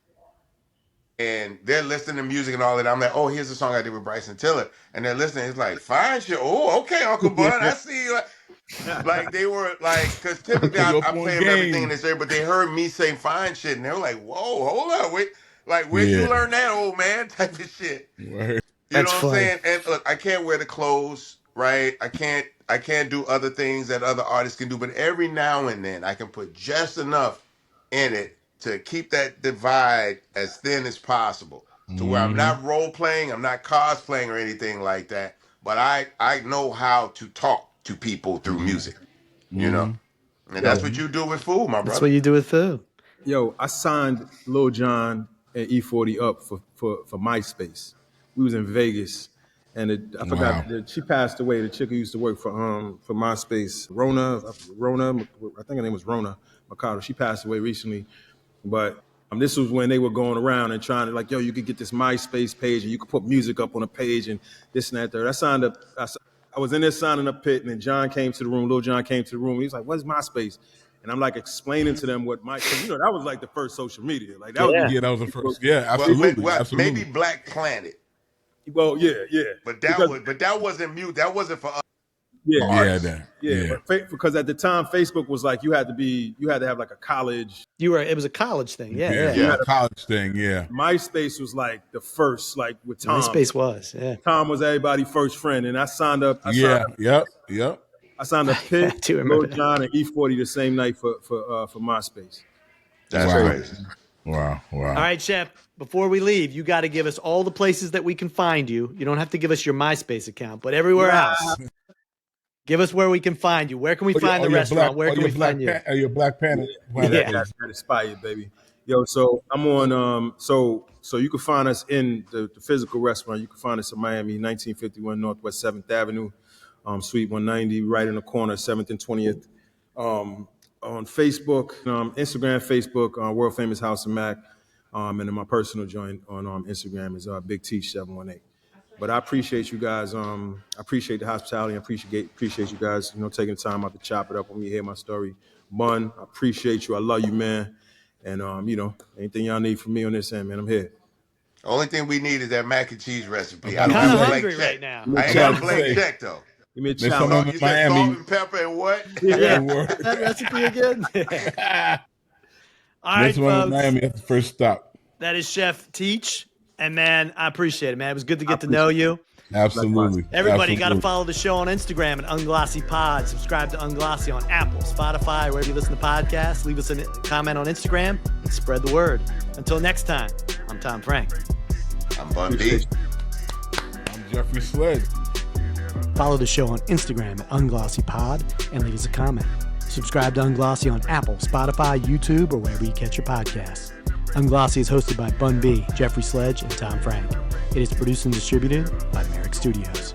And they're listening to music and all that. I'm like, oh, here's the song I did with Bryson Tiller. And they're listening. It's like, fine shit. Oh, okay, Uncle Bud. I see you. Like they were like, because typically You I up on play them everything in game. this area, but they heard me say fine shit. And they were like, whoa, hold up. Wait, like, where'd you Yeah. learn that, old man? Type of shit. Word. You know That's what I'm funny. saying? And look, I can't wear the clothes, right? I can't do other things that other artists can do, but every now and then I can put just enough in it to keep that divide as thin as possible. To where I'm not role playing, I'm not cosplaying or anything like that, but I know how to talk to people through music, you know? And that's Yo, what you do with Food, my That's brother. what you do with food. yo, I signed Lil Jon and E40 up for MySpace. We was in Vegas, and I forgot Wow. she passed away. The chick who used to work for MySpace, Rona, I think her name was Rona Mercado. She passed away recently, but this was when they were going around and trying to like, yo, you could get this MySpace page and you could put music up on a page and this and that. There, I signed up. I was in there signing up pit, and then John came to the room. Lil John came to the room. He was like, "What's MySpace?" And I'm like explaining to them what because that was like the first social media. Like that was Yeah. Yeah, that was the first. Yeah, Well, absolutely. well, maybe Absolutely. Black Planet, well, yeah, but because that wasn't mute. That wasn't for us yeah, Yeah, artists. that. yeah, Yeah. but because at the time Facebook was like you had to have like a college. It was a college thing. Yeah. Yeah. Yeah. Yeah. A college thing. Yeah. MySpace was like the first, like with Tom. MySpace was. Yeah. Tom was everybody's first friend, and I signed up. Yeah. Yep. Yep. I signed up I Pitt, do Lil remember that. Jon, and E40 the same night for MySpace. That's Wow. crazy. Wow. All Wow. right, Chef, before we leave, you got to give us all the places that we can find you. You don't have to give us your MySpace account, but everywhere else. Give us where we can find you. Where can we find the restaurant? Where can we find you? Your Black Panther. Yeah. That inspired, baby. Yo, so I'm on. So you can find us in the physical restaurant. You can find us in Miami, 1951 Northwest 7th Avenue. Suite 190, right in the corner, 7th and 20th. On Facebook, Instagram, Facebook, World Famous House of Mac. And then my personal joint on Instagram is Big Teach 718. But I appreciate you guys. I appreciate the hospitality. I appreciate you guys, taking the time out to chop it up when you hear my story. Bun, I appreciate you. I love you, man. And anything y'all need from me on this end, man, I'm here. Only thing we need is that mac and cheese recipe. I I'm don't kind have of a blank hungry check. right now. I ain't got a blank check though. Give me a There's challenge. someone You in said Miami. salt and pepper and what? Yeah, Word. that recipe again. All right, Next one in folks. Miami. That's the first stop. That is Chef Teach. And, man, I appreciate it, man. It was good to get to know you. Absolutely. Everybody got to Absolutely. follow the show on Instagram at Unglossy Pod. Subscribe to Unglossy on Apple, Spotify, wherever you listen to podcasts. Leave us a comment on Instagram and spread the word. Until next time, I'm Tom Frank. I'm Bun B. I'm Jeffrey Sled. Follow the show on Instagram at Unglossy Pod and leave us a comment. Subscribe to Unglossy on Apple, Spotify, YouTube, or wherever you catch your podcasts. Unglossy is hosted by Bun B, Jeffrey Sledge, and Tom Frank. It is produced and distributed by Merrick Studios.